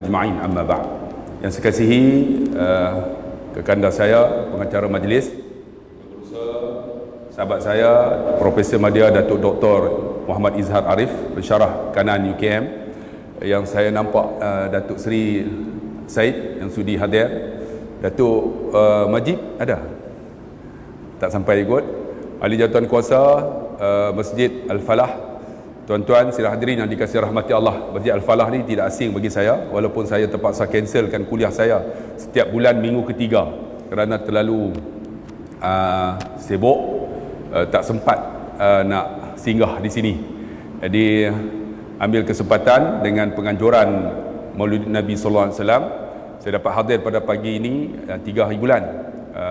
Ajma'in amma ba'd. Yang saya kasihi kekanda saya, pengacara majlis, sahabat saya Profesor Madya Datuk Dr. Muhammad Izhar Arif, pensyarah kanan UKM, yang saya nampak Datuk Seri Said yang sudi hadir, Datuk Majid ada tak sampai ikut, ahli jawatan kuasa Masjid Al-Falah. Tuan-tuan sila hadirin yang dikasihi rahmati Allah, Masjid Al-Falah ni tidak asing bagi saya, walaupun saya terpaksa cancelkan kuliah saya setiap bulan minggu ketiga kerana terlalu sibuk, tak sempat nak singgah di sini. Jadi ambil kesempatan dengan penganjuran Maulid Nabi sallallahu alaihi wasallam, saya dapat hadir pada pagi ini 3 hari bulan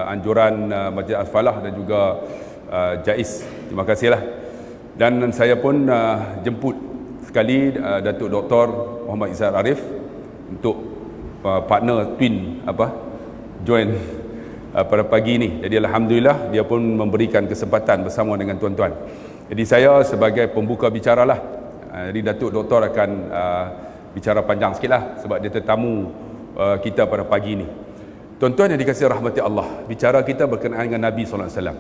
anjuran Masjid Al-Falah dan juga JAIS. Terima kasihlah. Dan saya pun jemput sekali Datuk Dr. Muhammad Izhar Arif untuk partner twin join pada pagi ini. Jadi alhamdulillah dia pun memberikan kesempatan bersama dengan tuan-tuan. Jadi saya sebagai pembuka bicara lah. Jadi Datuk Doktor akan bicara panjang sikit lah sebab dia tetamu kita pada pagi ini. Tuan-tuan yang dikasihi rahmati Allah, bicara kita berkenaan dengan Nabi sallallahu alaihi wasallam.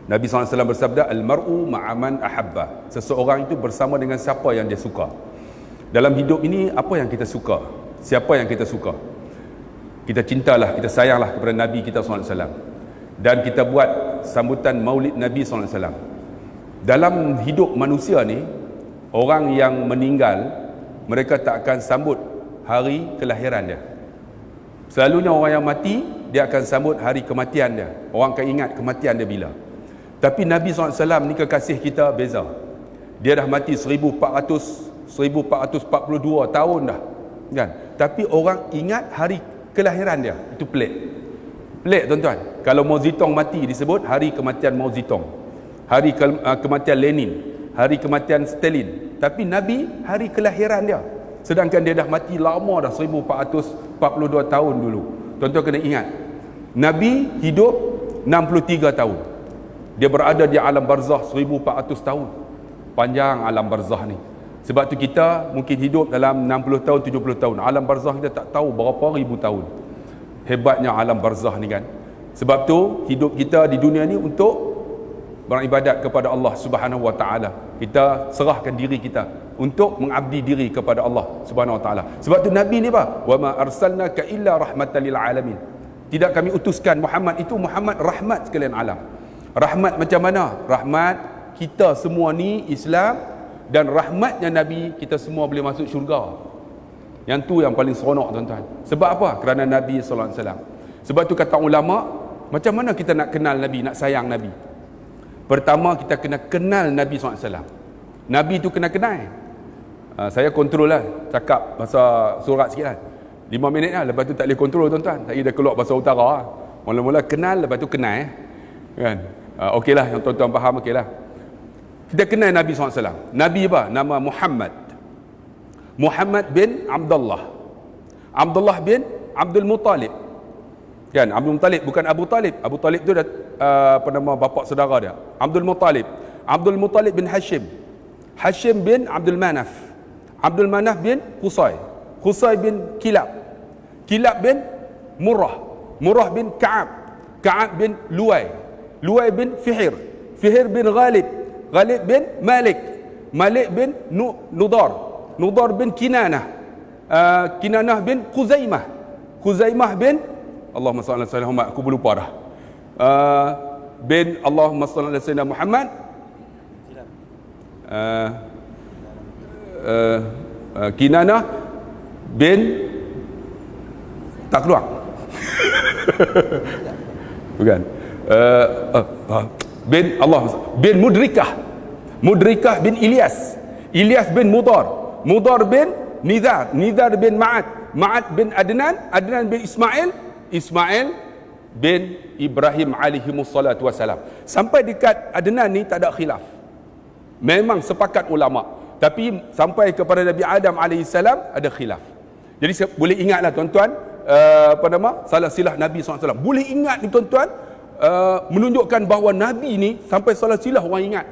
Nabi SAW bersabda, Al-mar'u ma'aman ahabba. Seseorang itu bersama dengan siapa yang dia suka. Dalam hidup ini, apa yang kita suka? Siapa yang kita suka? Kita cintalah, kita sayanglah kepada Nabi kita SAW. Dan kita buat sambutan maulid Nabi SAW. Dalam hidup manusia ni, orang yang meninggal, mereka tak akan sambut hari kelahiran dia. Selalunya orang yang mati, dia akan sambut hari kematian dia. Orang akan ingat kematian dia bila. Tapi Nabi SAW ni kekasih kita beza. Dia dah mati 1442 tahun dah, kan? Tapi orang ingat hari kelahiran dia. Itu pelik. Pelik tuan-tuan. Kalau Mao Zedong mati disebut hari kematian Mao Zedong, hari kematian Lenin, hari kematian Stalin. Tapi Nabi hari kelahiran dia. Sedangkan dia dah mati lama dah, 1442 tahun dulu. Tuan-tuan kena ingat, Nabi hidup 63 tahun. Dia berada di alam barzah 1400 tahun. Panjang alam barzah ni. Sebab tu kita mungkin hidup dalam 60 tahun, 70 tahun. Alam barzah kita tak tahu berapa ribu tahun. Hebatnya alam barzah ni kan. Sebab tu hidup kita di dunia ni untuk beribadat kepada Allah Subhanahu wa taala. Kita serahkan diri kita untuk mengabdi diri kepada Allah Subhanahu wa taala. Sebab tu Nabi ni apa? Wa ma arsalnaka illa rahmatan lil alamin. Tidak kami utuskan Muhammad itu, Muhammad rahmat sekalian alam. Rahmat macam mana? Rahmat kita semua ni Islam, dan rahmatnya Nabi kita semua boleh masuk syurga. Yang tu yang paling seronok tuan-tuan. Sebab apa? Kerana Nabi sallallahu alaihi wasallam. Sebab tu kata ulama, macam mana kita nak kenal Nabi, nak sayang Nabi? Pertama kita kena kenal Nabi sallallahu alaihi wasallam. Nabi tu kena kenal. Saya kontrol lah cakap bahasa surat sikit lah. 5 minit lah, lepas tu tak boleh kontrol tuan-tuan. Saya dah keluar bahasa utara lah. Mula-mula kenal, lepas tu kenal kan. Okeylah, yang tuan-tuan faham, okeylah. Kita kenal Nabi SAW. Nabi apa? Nama Muhammad. Muhammad bin Abdullah. Abdullah bin Abdul Muttalib. Kan, Abdul Muttalib bukan Abu Talib. Abu Talib tu dah apa nama bapa saudara dia. Abdul Muttalib. Abdul Muttalib bin Hashim. Hashim bin Abdul Manaf. Abdul Manaf bin Qusay. Qusay bin Kilab. Kilab bin Murrah. Murrah bin Ka'ab. Ka'ab bin Luay. Luay bin Fihir. Fihir bin Ghalib. Ghalib bin Malik. Malik bin Nudar. Nudar bin Kinanah. Kinanah bin Khuzaimah. Khuzaimah bin Allahumma salli ala sayyidina Muhammad, aku berlupa dah. Bin Allahumma salli ala sayyidina Muhammad. Kinanah bin tak keluar. Bukan. Bin Allah bin Mudrikah bin Ilyas bin Mudar bin Nizar bin Ma'ad bin Adnan bin Ismail bin Ibrahim alaihimussalatu wassalam. Sampai dekat Adnan ni tak ada khilaf, memang sepakat ulama. Tapi sampai kepada Nabi Adam alaihissalam ada khilaf. Jadi boleh ingatlah tuan-tuan, salah silah Nabi SAW. Boleh ingat ni tuan-tuan, menunjukkan bahawa Nabi ni sampai salah silah orang ingat.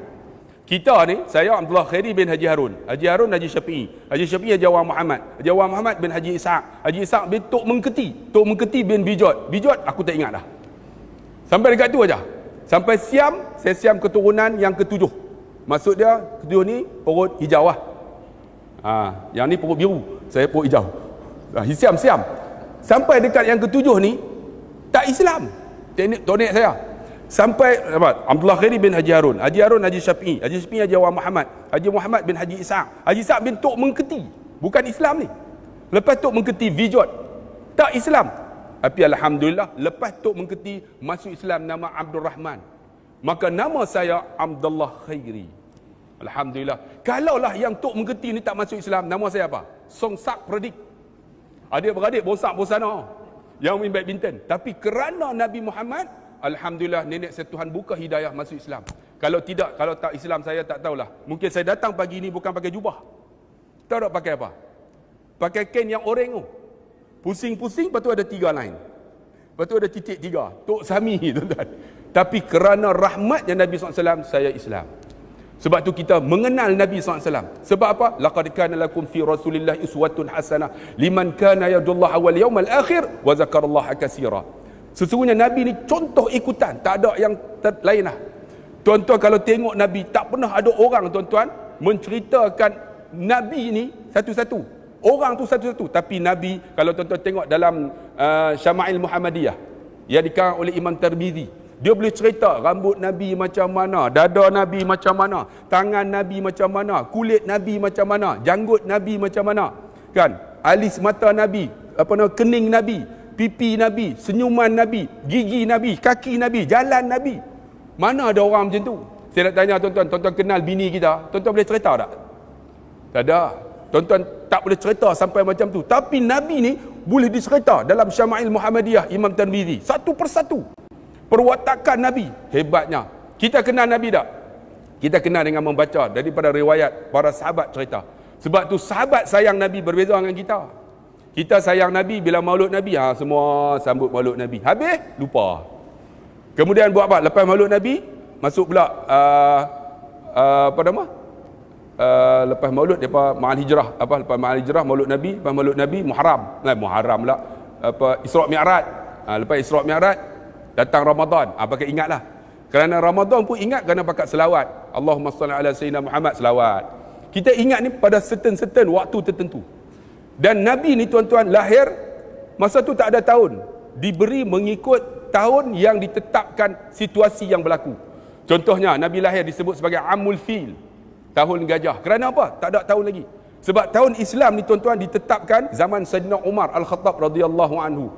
Kita ni, saya Abdullah Khairi bin Haji Harun. Haji Harun Haji Syafi'i. Haji Syafi'i Haji Awang Muhammad. Haji Awang Muhammad bin Haji Ishaq. Haji Ishaq bin Tok Mengketi. Tok Mengketi bin Bijot. Bijot aku tak ingat dah. Sampai dekat tu aja. Sampai Siam, saya Siam keturunan yang ketujuh. Maksud dia ketujuh ni perut hijau lah. Yang ni perut biru, saya perut hijau. Siam. Sampai dekat yang ketujuh ni tak Islam. Tonek saya. Sampai Abdullah Khairi bin Haji Harun, Haji Harun Haji Syafi'i, Haji Syafi'i Haji Awang Muhammad, Haji Muhammad bin Haji Ishaq, Haji Ishaq bin Tok Mengketi, bukan Islam ni. Lepas Tok Mengketi Vijot, tak Islam. Tapi alhamdulillah lepas Tok Mengketi masuk Islam nama Abdul Rahman. Maka nama saya Abdullah Khairi. Alhamdulillah. Kalaulah yang Tok Mengketi ni tak masuk Islam, nama saya apa? Songsak Predik. Adik-beradik bosak bosana. Yang min badminton. Tapi kerana Nabi Muhammad, alhamdulillah nenek saya Tuhan buka hidayah masuk Islam. Kalau tidak, kalau tak Islam saya tak tahulah. Mungkin saya datang pagi ni bukan pakai jubah. Tahu tak pakai apa? Pakai kain yang oranye tu. Pusing-pusing, lepas tu ada 3 line. Lepas tu ada titik 3. Tok Sami, tuan-tuan. Tapi kerana rahmatnya Nabi SAW, saya Islam. Sebab tu kita mengenal Nabi SAW. Sebab apa? Laqad kana lakum fi Rasulillah uswatun hasanah liman kana yarjullaha wal yawmal akhir wa zakarallaha katsira. Sesungguhnya Nabi ni contoh ikutan, tak ada yang lain lah. Tuan-tuan kalau tengok Nabi, tak pernah ada orang tuan-tuan menceritakan Nabi ni satu-satu. Orang tu satu-satu. Tapi Nabi, kalau tuan-tuan tengok dalam Syama'il Muhammadiyah yang dikarang oleh Imam Tirmizi, dia boleh cerita rambut Nabi macam mana, dada Nabi macam mana, tangan Nabi macam mana, kulit Nabi macam mana, janggut Nabi macam mana, kan? Alis mata Nabi, kening Nabi, pipi Nabi, senyuman Nabi, gigi Nabi, kaki Nabi, jalan Nabi. Mana ada orang macam tu? Saya nak tanya tuan-tuan, tuan-tuan kenal bini kita, tuan-tuan boleh cerita tak? Tak ada. Tuan-tuan tak boleh cerita sampai macam tu. Tapi Nabi ni boleh dicerita dalam Syama'il Muhammadiyah Imam Tirmizi, satu persatu. Perwatakan Nabi, hebatnya. Kita kenal Nabi tak? Kita kenal dengan membaca daripada riwayat para sahabat cerita. Sebab tu sahabat sayang Nabi berbeza dengan kita. Kita sayang Nabi bila maulud Nabi, semua sambut maulud Nabi. Habis, lupa. Kemudian buat apa? Lepas maulud Nabi, masuk pula lepas maulud depa Ma'al Hijrah, lepas Ma'al Hijrah maulud Nabi Muharram. Muharram pula Isra' Mi'raj. Lepas Isra' Mi'raj datang Ramadan, pakai ingatlah. Kerana Ramadan pun ingat kerana pakai selawat. Allahumma salli ala sayyidina Muhammad, selawat. Kita ingat ni pada certain waktu tertentu. Dan Nabi ni tuan-tuan lahir masa tu tak ada tahun, diberi mengikut tahun yang ditetapkan situasi yang berlaku. Contohnya Nabi lahir disebut sebagai Amul Fil, tahun gajah. Kerana apa? Tak ada tahun lagi. Sebab tahun Islam ni tuan-tuan ditetapkan zaman Sayyidina Umar Al-Khattab radhiyallahu anhu.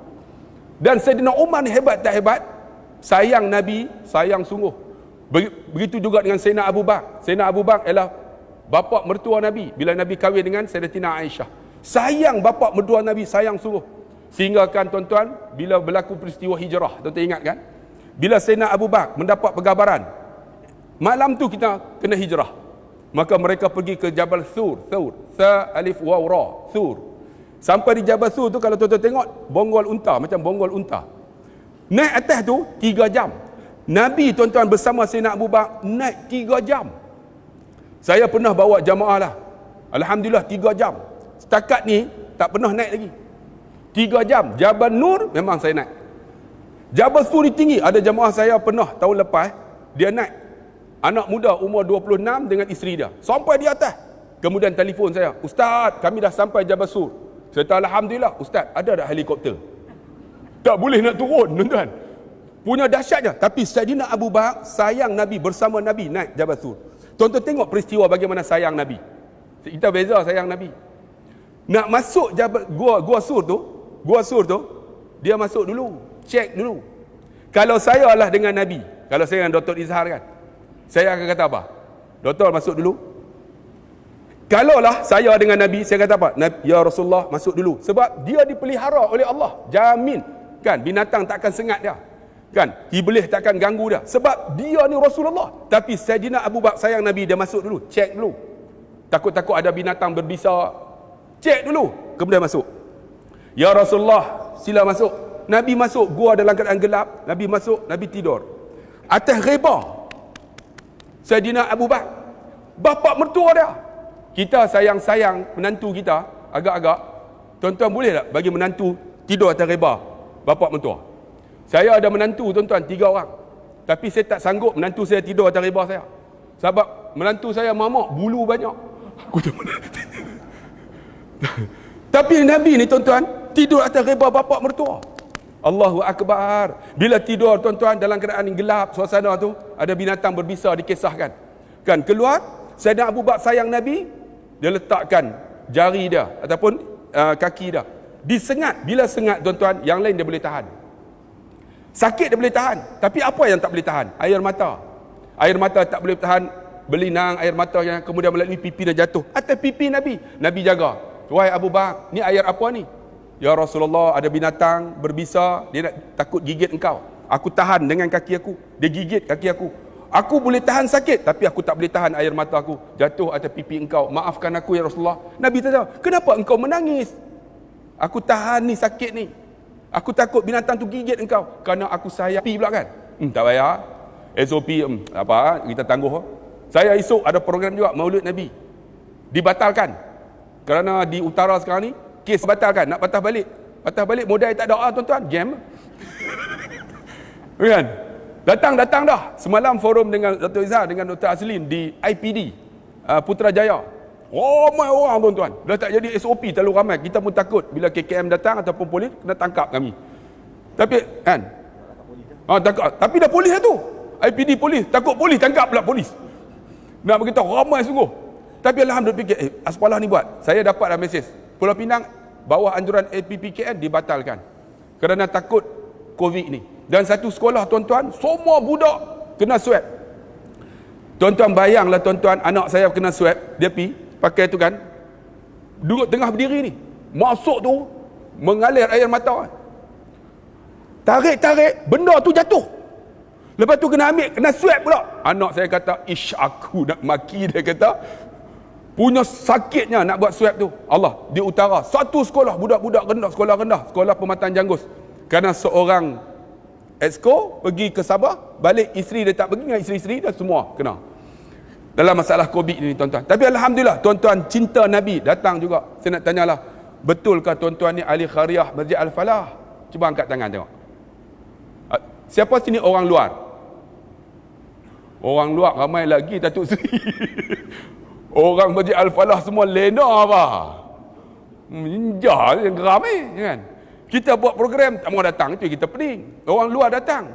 Dan Sayyidina Umar ni hebat tak hebat? Sayang Nabi, sayang sungguh. Begitu juga dengan Sayyidina Abu Bakar. Sayyidina Abu Bakar ialah bapa mertua Nabi bila Nabi kahwin dengan Sayyidatina Aisyah. Sayang bapa mertua Nabi, sayang sungguh. Sehingga kan tuan-tuan, bila berlaku peristiwa hijrah, tuan-tuan ingat kan? Bila Sayyidina Abu Bakar mendapat pergabaran, malam tu kita kena hijrah. Maka mereka pergi ke Jabal Thur, Tha Alif Waw Ra, Thur. Sampai di Jabal Thur tu kalau tuan-tuan tengok, bonggol unta, macam bonggol unta. Naik atas tu 3 jam. Nabi tuan-tuan bersama Sayyidina Abu Bakar naik 3 jam. Saya pernah bawa jamaah lah. Alhamdulillah 3 jam. Setakat ni tak pernah naik lagi. 3 jam. Jabal Nur memang saya naik. Jabal Thur ni tinggi. Ada jamaah saya pernah tahun lepas, dia naik. Anak muda umur 26 dengan isteri dia. Sampai di atas. Kemudian telefon saya, "Ustaz, kami dah sampai Jabal Thur." Saya kata, "Alhamdulillah." "Ustaz, ada tak helikopter?" Tak boleh nak turun, tuan-tuan. Punya dahsyatnya. Tapi Sayyidina Abu Bakar sayang Nabi, bersama Nabi naik Jabal Thur. Tuan-tuan tengok peristiwa bagaimana sayang Nabi. Kita beza sayang Nabi. Nak masuk Gua Sur tu, dia masuk dulu, cek dulu. Kalau saya lah dengan Nabi, kalau saya dengan Dr. Izhar kan, saya akan kata apa? "Doktor, masuk dulu." Kalaulah saya dengan Nabi, saya kata apa? "Ya Rasulullah, masuk dulu." Sebab dia dipelihara oleh Allah. Jamin. Kan? Binatang takkan sengat dia. Kan? Iblis takkan ganggu dia. Sebab dia ni Rasulullah. Tapi Sayyidina Abu Bakar sayang Nabi, dia masuk dulu. Cek dulu. Takut-takut ada binatang berbisa. Cek dulu. Kemudian masuk. "Ya Rasulullah, sila masuk." Nabi masuk. Gua dalam keadaan gelap. Nabi masuk. Nabi tidur. Atas reba Sayyidina Abu Bakar. Bapa mertua dia. Kita sayang-sayang menantu kita, agak-agak, tuan-tuan boleh tak bagi menantu tidur atas reba bapa mertua? Saya ada menantu tuan-tuan 3 orang. Tapi saya tak sanggup menantu saya tidur atas reba saya. Sebab menantu saya mamak, bulu banyak. Aku tak mana. Tapi Nabi ni tuan-tuan tidur atas reba bapa mertua. Allahu Akbar. Bila tidur tuan-tuan dalam keadaan yang gelap suasana tu, ada binatang berbisa dikisahkan. Kan keluar, Sayyidina Abu Bakar sayang Nabi, dia letakkan jari dia ataupun kaki dia. Disengat, bila sengat tuan-tuan, yang lain dia boleh tahan. Sakit dia boleh tahan, tapi apa yang tak boleh tahan? Air mata. Air mata tak boleh tahan, berlinang air mata yang kemudian melalui pipi dia jatuh. Atas pipi Nabi, Nabi jaga. Wahai Abu Bakar, ni air apa ni? Ya Rasulullah, ada binatang berbisa, dia nak takut gigit engkau. Aku tahan dengan kaki aku, dia gigit kaki aku. Aku boleh tahan sakit, tapi aku tak boleh tahan air mata aku jatuh atas pipi engkau. Maafkan aku ya Rasulullah. Nabi tanya, kenapa engkau menangis? Aku tahan ni sakit ni. Aku takut binatang tu gigit engkau. Kerana aku sayang. Pula kan? Tak payah. SOP apa, kita tangguh. Saya esok ada program juga, Maulid Nabi. Dibatalkan. Kerana di utara sekarang ni, kes batalkan, nak patah balik. Patah balik modal tak ada tuan-tuan, jam. Kan? Datang dah. Semalam forum dengan Dr. Izzar dengan Dr. Azlin di IPD Putrajaya. Ramai orang tuan-tuan. Dah tak jadi SOP, terlalu ramai. Kita pun takut bila KKM datang ataupun polis kena tangkap kami. Tapi kan? Takut. Tapi dah polis lah tu. IPD polis, takut polis tangkap pula polis. Nak beritahu ramai sungguh. Tapi alhamdulillah fikir, Aspalah ni buat. Saya dapat dah mesej. Pulau Pinang bawah anjuran APPKN dibatalkan kerana takut COVID ni. Dan satu sekolah tuan-tuan, semua budak kena swab. Tuan-tuan bayanglah tuan-tuan, anak saya kena swab, dia pergi pakai tu kan, duduk tengah berdiri ni, masuk tu mengalir air mata. Tarik, benda tu jatuh. Lepas tu kena ambil, kena swab pula. Anak saya kata, ish aku nak maki, dia kata. Punya sakitnya nak buat swab tu. Allah, di utara, satu sekolah, budak-budak rendah, sekolah rendah, sekolah Pematang Janggus. Kerana seorang exco pergi ke Sabah, balik isteri dia tak pergi dengan isteri-isteri dia semua kena. Dalam masalah COVID ni tuan-tuan. Tapi alhamdulillah, tuan-tuan cinta Nabi datang juga. Saya nak tanyalah, betulkah tuan-tuan ni ahli khariah Masjid Al-Falah? Cuba angkat tangan tengok. Siapa sini orang luar? Orang luar ramai lagi Datuk Seri. Orang Masjid Al-Falah semua lena apa? Menjah yang ramai kan. Kita buat program, tak mau datang itu kita pening. Orang luar datang.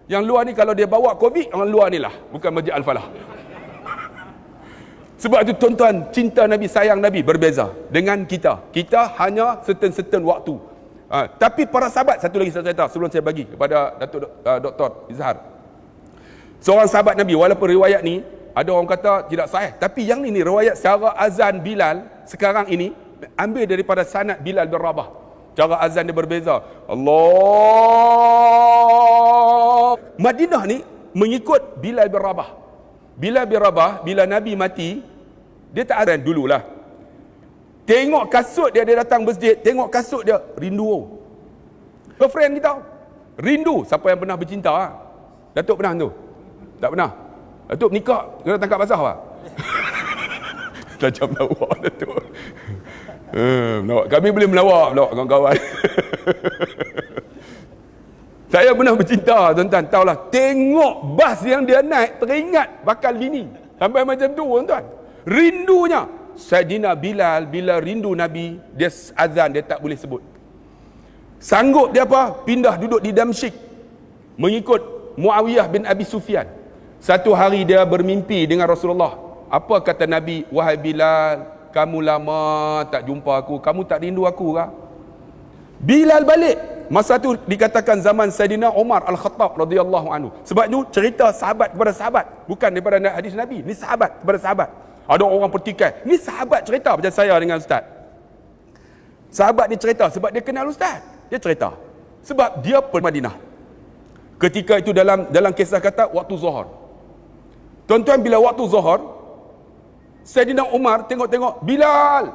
Yang luar ni kalau dia bawa COVID, orang luar ni lah, bukan Masjid Al-Falah. Sebab itu tuan-tuan, cinta Nabi, sayang Nabi berbeza dengan kita. Kita hanya certain waktu. Tapi para sahabat, satu lagi saya cerita sebelum saya bagi kepada Datuk Dr. Izzar. Seorang sahabat Nabi, walaupun riwayat ni ada orang kata tidak sahih, tapi yang ni riwayat secara azan Bilal sekarang ini ambil daripada sanad Bilal bin Rabah. Cara azan dia berbeza. Allah. Madinah ni mengikut Bilal bin Rabah. Bilal bin Rabah bila Nabi mati, dia tak azan dululah. Tengok kasut dia datang masjid, tengok kasut dia, rindu. Girlfriend kita rindu. Siapa yang pernah bercinta? Datuk pernah tu? Tak pernah. Datuk nikah kena tangkap basah apa? Tajam lawak Datuk. Kami boleh melawak kawan-kawan. Saya pernah bercinta tuan-tuan, tahulah. Tengok bas yang dia naik, teringat bakal bini. Sampai macam tu tuan-tuan. Rindunya. Sayyidina Bilal bila rindu Nabi, dia azan dia tak boleh sebut. Sanggup dia apa? Pindah duduk di Damsyik mengikut Muawiyah bin Abi Sufyan. Satu hari dia bermimpi dengan Rasulullah. Apa kata Nabi? Wahai Bilal, kamu lama tak jumpa aku, kamu tak rindu aku kah? Bilal balik. Masa tu dikatakan zaman Sayyidina Umar Al-Khattab radhiyallahu anhu. Sebab tu cerita sahabat kepada sahabat, bukan daripada hadis Nabi. Ni sahabat kepada sahabat. Ada orang petikai. Ni sahabat cerita macam saya dengan ustaz. Sahabat ni cerita sebab dia kenal ustaz. Dia cerita sebab dia pergi Madinah. Ketika itu dalam kisah kata waktu Zuhur. Tuan-tuan, bila waktu Zuhur, Sayyidina Umar tengok-tengok Bilal.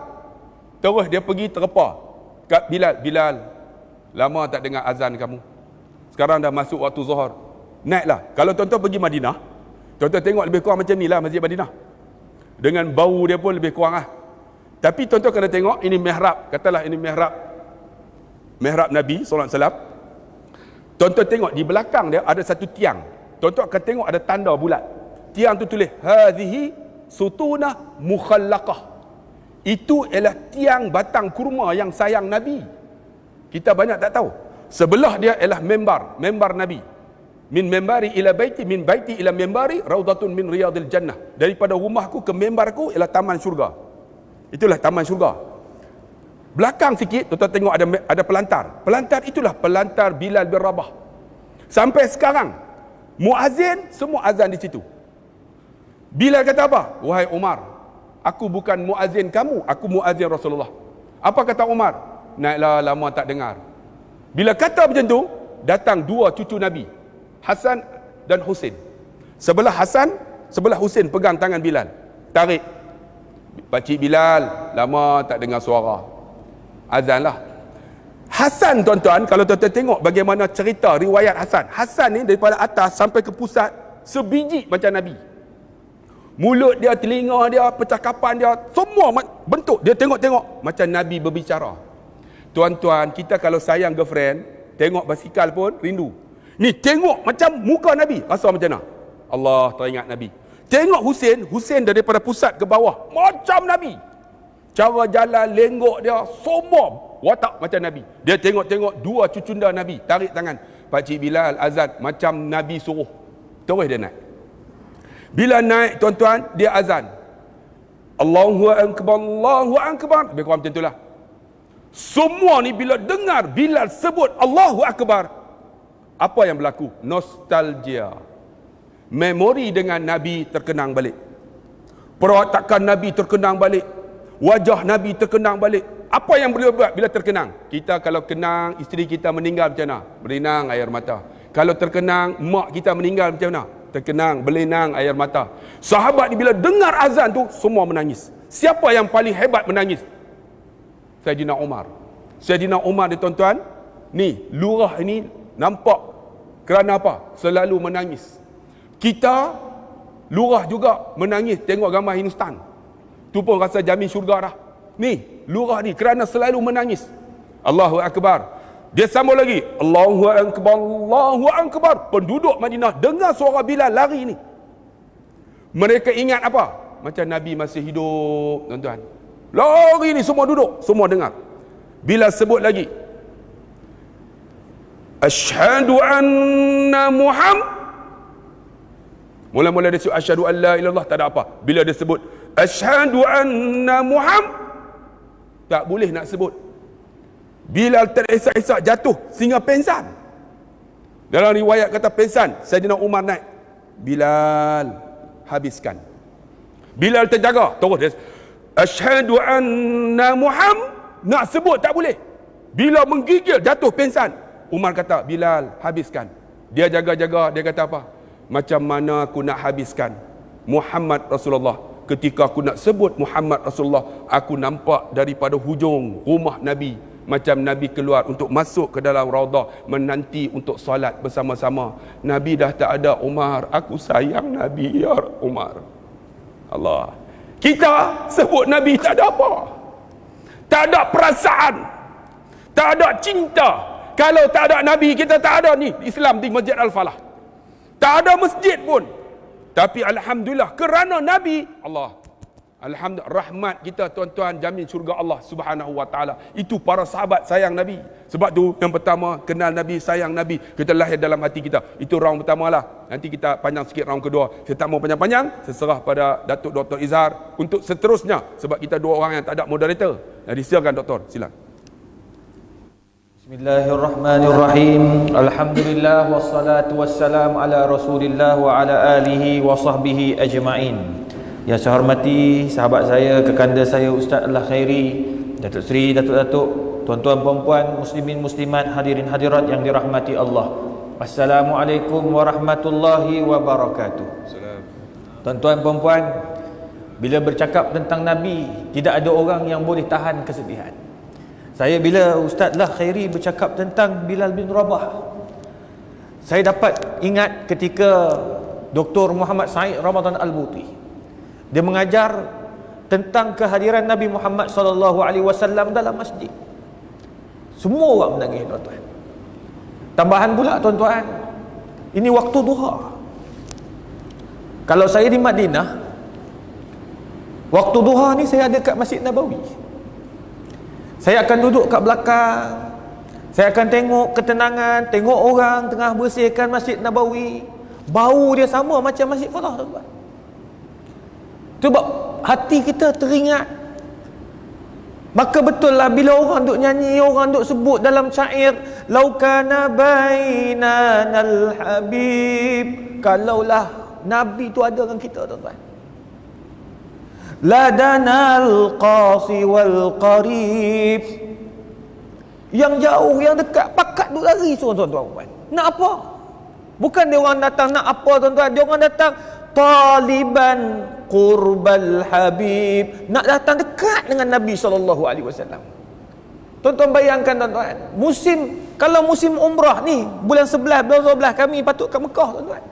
Terus dia pergi terpa kat Bilal, lama tak dengar azan kamu. Sekarang dah masuk waktu Zuhur. Naiklah. Kalau tuan-tuan pergi Madinah, tuan-tuan tengok lebih kurang macam ni lah Masjid Madinah. Dengan bau dia pun lebih kurang lah. Tapi tuan-tuan kena tengok, ini mihrab. Katalah ini mihrab Nabi SAW. Tuan-tuan tengok di belakang dia ada satu tiang. Tuan-tuan akan tengok ada tanda bulat. Tiang tu tulis hadhihi sutunah mukhallaqah. Itu ialah tiang batang kurma yang sayang Nabi. Kita banyak tak tahu. Sebelah dia ialah membar Nabi. Min membari ila baiti, min baiti ila membari, raudatun min riyadil jannah. Daripada rumahku ke membarku ialah taman syurga. Itulah taman syurga. Belakang sikit, tuan-tuan tengok ada pelantar. Pelantar itulah pelantar Bilal bin Rabah. Sampai sekarang, muazzin semua azan di situ. Bilal kata apa? Wahai Umar, aku bukan muazzin kamu, aku muazzin Rasulullah. Apa kata Umar? Naiklah, lama tak dengar. Bila kata macam tu, datang dua cucu Nabi, Hasan dan Husin. Sebelah Hasan, sebelah Husin pegang tangan Bilal. Tarik. Pakcik Bilal, lama tak dengar suara. Azanlah. Hasan tuan-tuan, kalau tuan-tuan tengok bagaimana cerita riwayat Hasan. Hasan ni daripada atas sampai ke pusat, sebiji macam Nabi. Mulut dia, telinga dia, percakapan dia, semua bentuk. Dia tengok-tengok macam Nabi berbicara. Tuan-tuan, kita kalau sayang girlfriend, tengok basikal pun rindu. Ni tengok macam muka Nabi, rasa macam mana? Allah teringat Nabi. Tengok Husin daripada pusat ke bawah, macam Nabi. Cara jalan, lenggok dia, semua watak macam Nabi. Dia tengok-tengok dua cucunda Nabi, tarik tangan. Pakcik Bilal azan macam Nabi suruh. Terus dia naik. Bila naik tuan-tuan, dia azan. Allahu Akbar, Allahu Akbar. Lebih kurang macam itulah. Semua ni bila dengar Bilal sebut Allahu Akbar, apa yang berlaku? Nostalgia. Memori dengan Nabi terkenang balik. Perwatakan Nabi terkenang balik. Wajah Nabi terkenang balik. Apa yang beliau buat bila terkenang? Kita kalau kenang isteri kita meninggal macam mana? Berinang air mata. Kalau terkenang mak kita meninggal macam mana? Terkenang, berlinang air mata. Sahabat ni bila dengar azan tu, semua menangis. Siapa yang paling hebat menangis? Sayyidina Umar. Sayyidina Umar ni tuan-tuan, ni lurah ini nampak kerana apa? Selalu menangis. Kita lurah juga menangis tengok gambar Hindustan. Tu pun rasa jamin syurga dah. Ni lurah ni kerana selalu menangis. Allahu Akbar. Dia sambung lagi, Allahu Akbar, Allahu Akbar. Penduduk Madinah dengar suara Bilal lari ni. Mereka ingat apa? Macam Nabi masih hidup, tuan-tuan. Lari ni semua duduk, semua dengar. Bilal sebut lagi, Asyhadu anna Muhammad. Mula-mula dia sebut asyhadu an la ilallah, tak ada apa. Bila dia sebut asyhadu anna Muhammad, tak boleh nak sebut. Bilal teresak-esak jatuh sehingga pengsan. Dalam riwayat kata pengsan, Sayyidina Umar naik. Bilal, habiskan. Bilal terjaga, terus dia asyhadu anna Muhammad, nak sebut tak boleh. Bila menggigil jatuh pengsan, Umar kata, Bilal, habiskan. Dia jaga-jaga, dia kata apa? Macam mana aku nak habiskan Muhammad Rasulullah? Ketika aku nak sebut Muhammad Rasulullah, aku nampak daripada hujung rumah Nabi, macam Nabi keluar untuk masuk ke dalam raudah, menanti untuk solat bersama-sama. Nabi dah tak ada. Umar, aku sayang Nabi ya Umar. Allah. Kita sebut Nabi tak ada apa. Tak ada perasaan. Tak ada cinta. Kalau tak ada Nabi, kita tak ada ni Islam di Masjid Al-Falah. Tak ada masjid pun. Tapi alhamdulillah kerana Nabi, Allah, alhamdulillah, rahmat kita tuan-tuan, jamin syurga Allah Subhanahu wa taala. Itu para sahabat sayang Nabi. Sebab tu yang pertama, kenal Nabi, sayang Nabi, kita lahir dalam hati kita. Itu round pertama lah. Nanti kita panjang sikit round kedua. Saya tak mau panjang-panjang, saya serah pada Datuk Dr. Izhar untuk seterusnya, sebab kita dua orang yang tak ada moderator. Jadi silakan Doktor, silakan. Bismillahirrahmanirrahim. Alhamdulillah wassalatu wassalam ala Rasulillah wa ala alihi wa sahbihi ajma'in. Yang saya hormati sahabat saya, kekanda saya Ustaz Al-Khairi, Datuk Seri, Datuk-datuk, tuan-tuan puan-puan, muslimin muslimat, hadirin hadirat yang dirahmati Allah. Assalamualaikum warahmatullahi wabarakatuh. Tuan-tuan puan-puan, bila bercakap tentang Nabi, tidak ada orang yang boleh tahan kesedihan. Saya bila Ustaz Al-Khairi bercakap tentang Bilal bin Rabah, saya dapat ingat ketika Dr. Muhammad Said Ramadan Al-Buti Dia mengajar tentang kehadiran Nabi Muhammad SAW dalam masjid. Semua orang menangis, tuan-tuan. Tambahan pula, tuan-tuan, ini waktu duha. Kalau saya di Madinah, waktu duha ni saya ada kat Masjid Nabawi. Saya akan duduk kat belakang, saya akan tengok ketenangan, tengok orang tengah bersihkan Masjid Nabawi. Bau dia sama macam Masjid Farah, tuan-tuan. Sebab hati kita teringat. Maka betul lah bila orang duk nyanyi, orang duk sebut dalam syair, laukana bainanal habib, kalaulah Nabi tu ada dengan kita, tuan-tuan. Ladanal qasi wal qarib, yang jauh, yang dekat, pakat duk lari semua, tuan-tuan. Nak apa? Bukan dia orang datang nak apa, tuan-tuan. Dia orang datang taliban qurbal habib, nak datang dekat dengan Nabi SAW. Tuan-tuan bayangkan, tuan-tuan, kalau musim umrah ni, bulan 11, bulan 12 kami patut kat Mekah, tuan-tuan.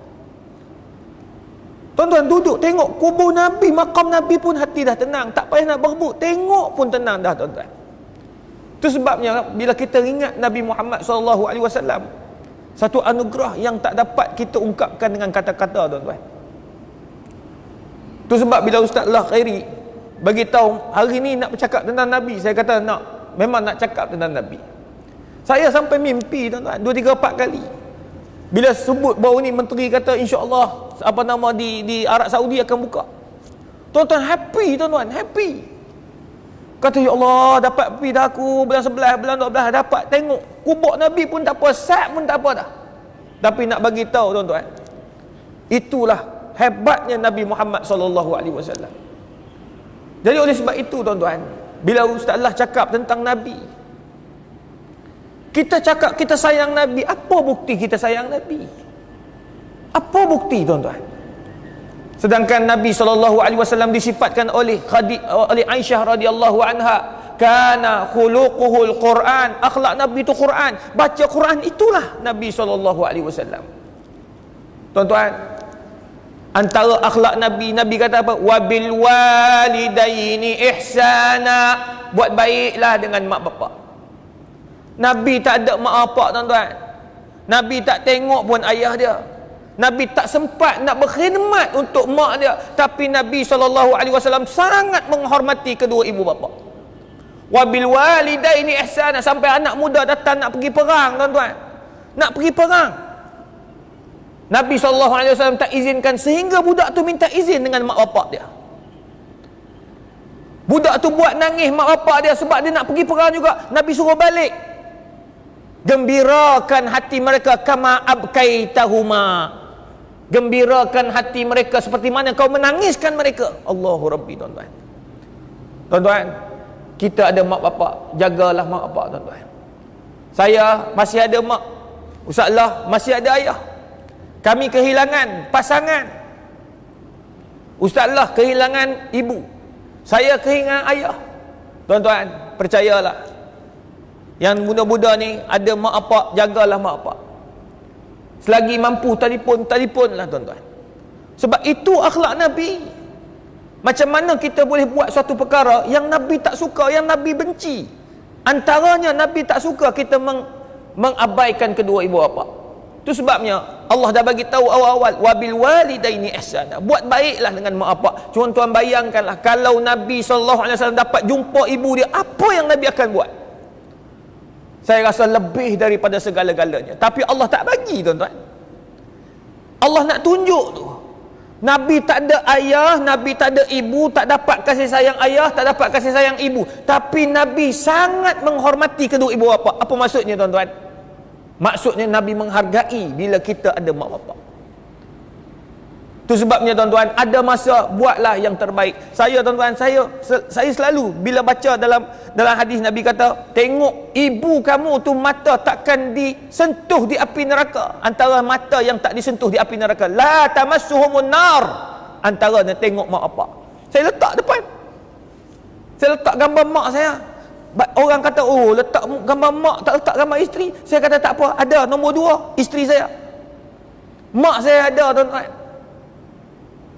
Tuan-tuan duduk tengok kubur Nabi, makam Nabi pun hati dah tenang, tak payah nak berebut, tengok pun tenang dah, tuan-tuan. Itu sebabnya bila kita ingat Nabi Muhammad SAW, satu anugerah yang tak dapat kita ungkapkan dengan kata-kata, tuan-tuan. Itu sebab bila Ustaz Allah Khairi bagi tahu hari ni nak bercakap tentang Nabi, saya kata memang nak cakap tentang Nabi. Saya sampai mimpi, tuan-tuan, 2, 3, 4 kali. Bila sebut baru ni menteri kata insya-Allah di Arab Saudi akan buka. Tuan-tuan happy, tuan-tuan, happy. Kata ya Allah, dapat pergi dah aku bulan 11, bulan 12 dapat tengok kubur Nabi pun tak apa, sat pun tak apa dah. Tapi nak bagi tahu, tuan-tuan, itulah hebatnya Nabi Muhammad SAW. Jadi oleh sebab itu, tuan-tuan, bila Ustaz Allah cakap tentang Nabi, kita cakap kita sayang Nabi, apa bukti kita sayang Nabi? Apa bukti, tuan-tuan? Sedangkan Nabi SAW disifatkan oleh Aisyah radhiyallahu anha, kana khuluquhul Quran, akhlak Nabi itu Quran. Baca Quran itulah Nabi SAW. Tuan-tuan, antara akhlak Nabi, Nabi kata apa? Wabil walidaini ihsana, buat baiklah dengan mak bapak. Nabi tak ada mak bapak, tuan-tuan. Nabi tak tengok pun ayah dia. Nabi tak sempat nak berkhidmat untuk mak dia, tapi Nabi SAW sangat menghormati kedua ibu bapa. Wabil walidaini ihsana, sampai anak muda datang nak pergi perang, tuan-tuan. Nak pergi perang, Nabi SAW tak izinkan, sehingga budak tu minta izin dengan mak bapak dia. Budak tu buat nangis mak bapak dia sebab dia nak pergi perang juga. Nabi suruh balik. Gembirakan hati mereka kama abkaitahuma. Gembirakan hati mereka seperti mana kau menangiskan mereka. Allahu Rabbi, tuan-tuan. Tuan-tuan, kita ada mak bapak, jagalah mak bapak, tuan-tuan. Saya masih ada mak, Ustaz Allah masih ada ayah. Kami kehilangan pasangan. Ustaz Allah kehilangan ibu, saya kehilangan ayah. Tuan-tuan, percayalah, yang muda-muda ni ada mak bapak, jagalah mak bapak. Selagi mampu telefonlah, tuan-tuan. Sebab itu akhlak Nabi. Macam mana kita boleh buat suatu perkara yang Nabi tak suka, yang Nabi benci? Antaranya Nabi tak suka kita mengabaikan kedua ibu bapa. Itu sebabnya Allah dah bagi tahu awal-awal, wabil walidaini ihsana, buat baiklah dengan mak bapak. Tuan-tuan bayangkanlah kalau Nabi SAW dapat jumpa ibu dia, apa yang Nabi akan buat? Saya rasa lebih daripada segala-galanya. Tapi Allah tak bagi, tuan-tuan. Allah nak tunjuk tu. Nabi tak ada ayah, Nabi tak ada ibu, tak dapat kasih sayang ayah, tak dapat kasih sayang ibu. Tapi Nabi sangat menghormati kedua ibu bapa. Apa maksudnya, tuan-tuan? Maksudnya Nabi menghargai bila kita ada mak bapak. Itu sebabnya, tuan-tuan, ada masa buatlah yang terbaik. Saya, tuan-tuan, saya selalu bila baca dalam hadis Nabi kata, tengok ibu kamu tu mata takkan disentuh di api neraka. Antara mata yang tak disentuh di api neraka, la tamassuhumun nar, antaranya tengok mak bapak. Saya letak depan, saya letak gambar mak saya. Orang kata, oh letak gambar mak, tak letak gambar isteri. Saya kata tak apa, ada nombor 2 isteri saya, mak saya ada, tuan-tuan.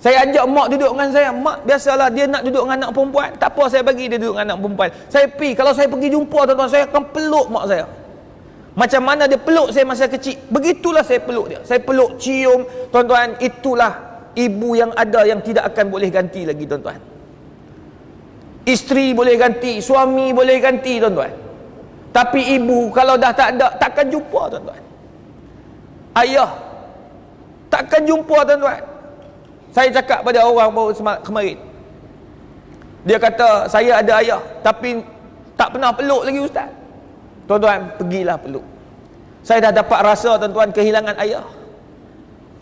Saya ajak mak duduk dengan saya. Mak biasalah dia nak duduk dengan anak perempuan. Tak apa saya bagi dia duduk dengan anak perempuan. Saya pergi. Kalau saya pergi jumpa tuan-tuan, saya akan peluk mak saya. Macam mana dia peluk saya masa kecil, begitulah saya peluk dia. Saya peluk, cium. Tuan-tuan, itulah ibu yang ada yang tidak akan boleh ganti lagi tuan-tuan. Isteri boleh ganti, suami boleh ganti tuan-tuan. Tapi ibu kalau dah tak ada, takkan jumpa tuan-tuan. Ayah takkan jumpa tuan-tuan. Saya cakap pada orang baru kemarin, dia kata saya ada ayah tapi tak pernah peluk lagi ustaz. Tuan-tuan, pergilah peluk. Saya dah dapat rasa tuan-tuan kehilangan ayah.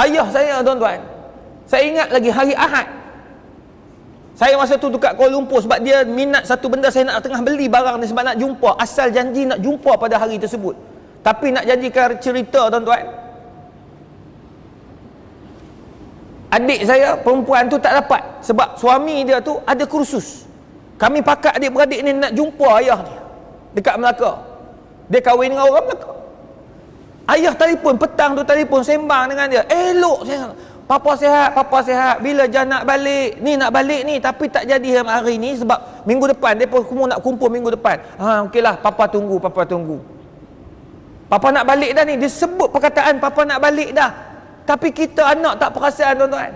Ayah saya tuan-tuan, saya ingat lagi hari Ahad, saya masa tu dekat Kuala Lumpur sebab dia minat satu benda, saya nak tengah beli barang ni sebab nak jumpa, asal janji nak jumpa pada hari tersebut. Tapi nak janjikan cerita tuan-tuan, adik saya perempuan tu tak dapat sebab suami dia tu ada kursus. Kami pakat adik-beradik ni nak jumpa ayah ni dekat Melaka. Dia kahwin dengan orang Melaka. Ayah telefon, petang tu telefon, sembang dengan dia. Elok saya, papa sihat, bila Jah nak balik ni, tapi tak jadi hari ni sebab minggu depan dia pun semua nak kumpul minggu depan. Okeylah, papa tunggu. Papa nak balik dah ni. Dia sebut perkataan papa nak balik dah. Tapi kita anak tak perasan tuan-tuan.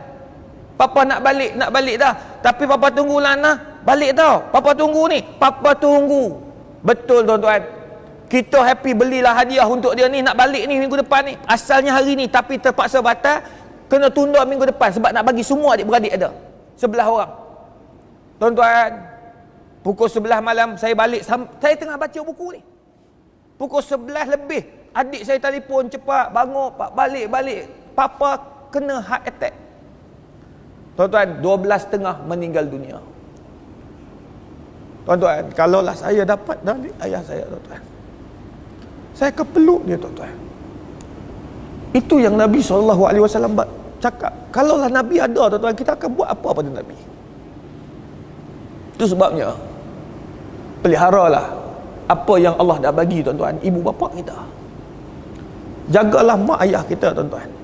Papa nak balik dah. Tapi papa tunggu Lana balik tau. Papa tunggu ni. Papa tunggu. Betul tuan-tuan. Kita happy belilah hadiah untuk dia ni, nak balik ni minggu depan ni. Asalnya hari ni tapi terpaksa batal, kena tunda minggu depan sebab nak bagi semua adik-beradik ada. 11 orang. Tuan-tuan, pukul 11 malam saya balik, saya tengah baca buku ni. Pukul 11 lebih, adik saya telefon, cepat bangun, pak balik. Papa kena heart attack. Tuan-tuan, 12.30 meninggal dunia. Tuan-tuan, kalaulah saya dapat dari ayah saya tuan-tuan, saya akan peluk dia tuan-tuan. Itu yang Nabi SAW cakap. Kalaulah Nabi ada tuan-tuan, kita akan buat apa pada Nabi? Itu sebabnya peliharalah apa yang Allah dah bagi tuan-tuan, ibu bapa kita. Jagalah mak ayah kita tuan-tuan.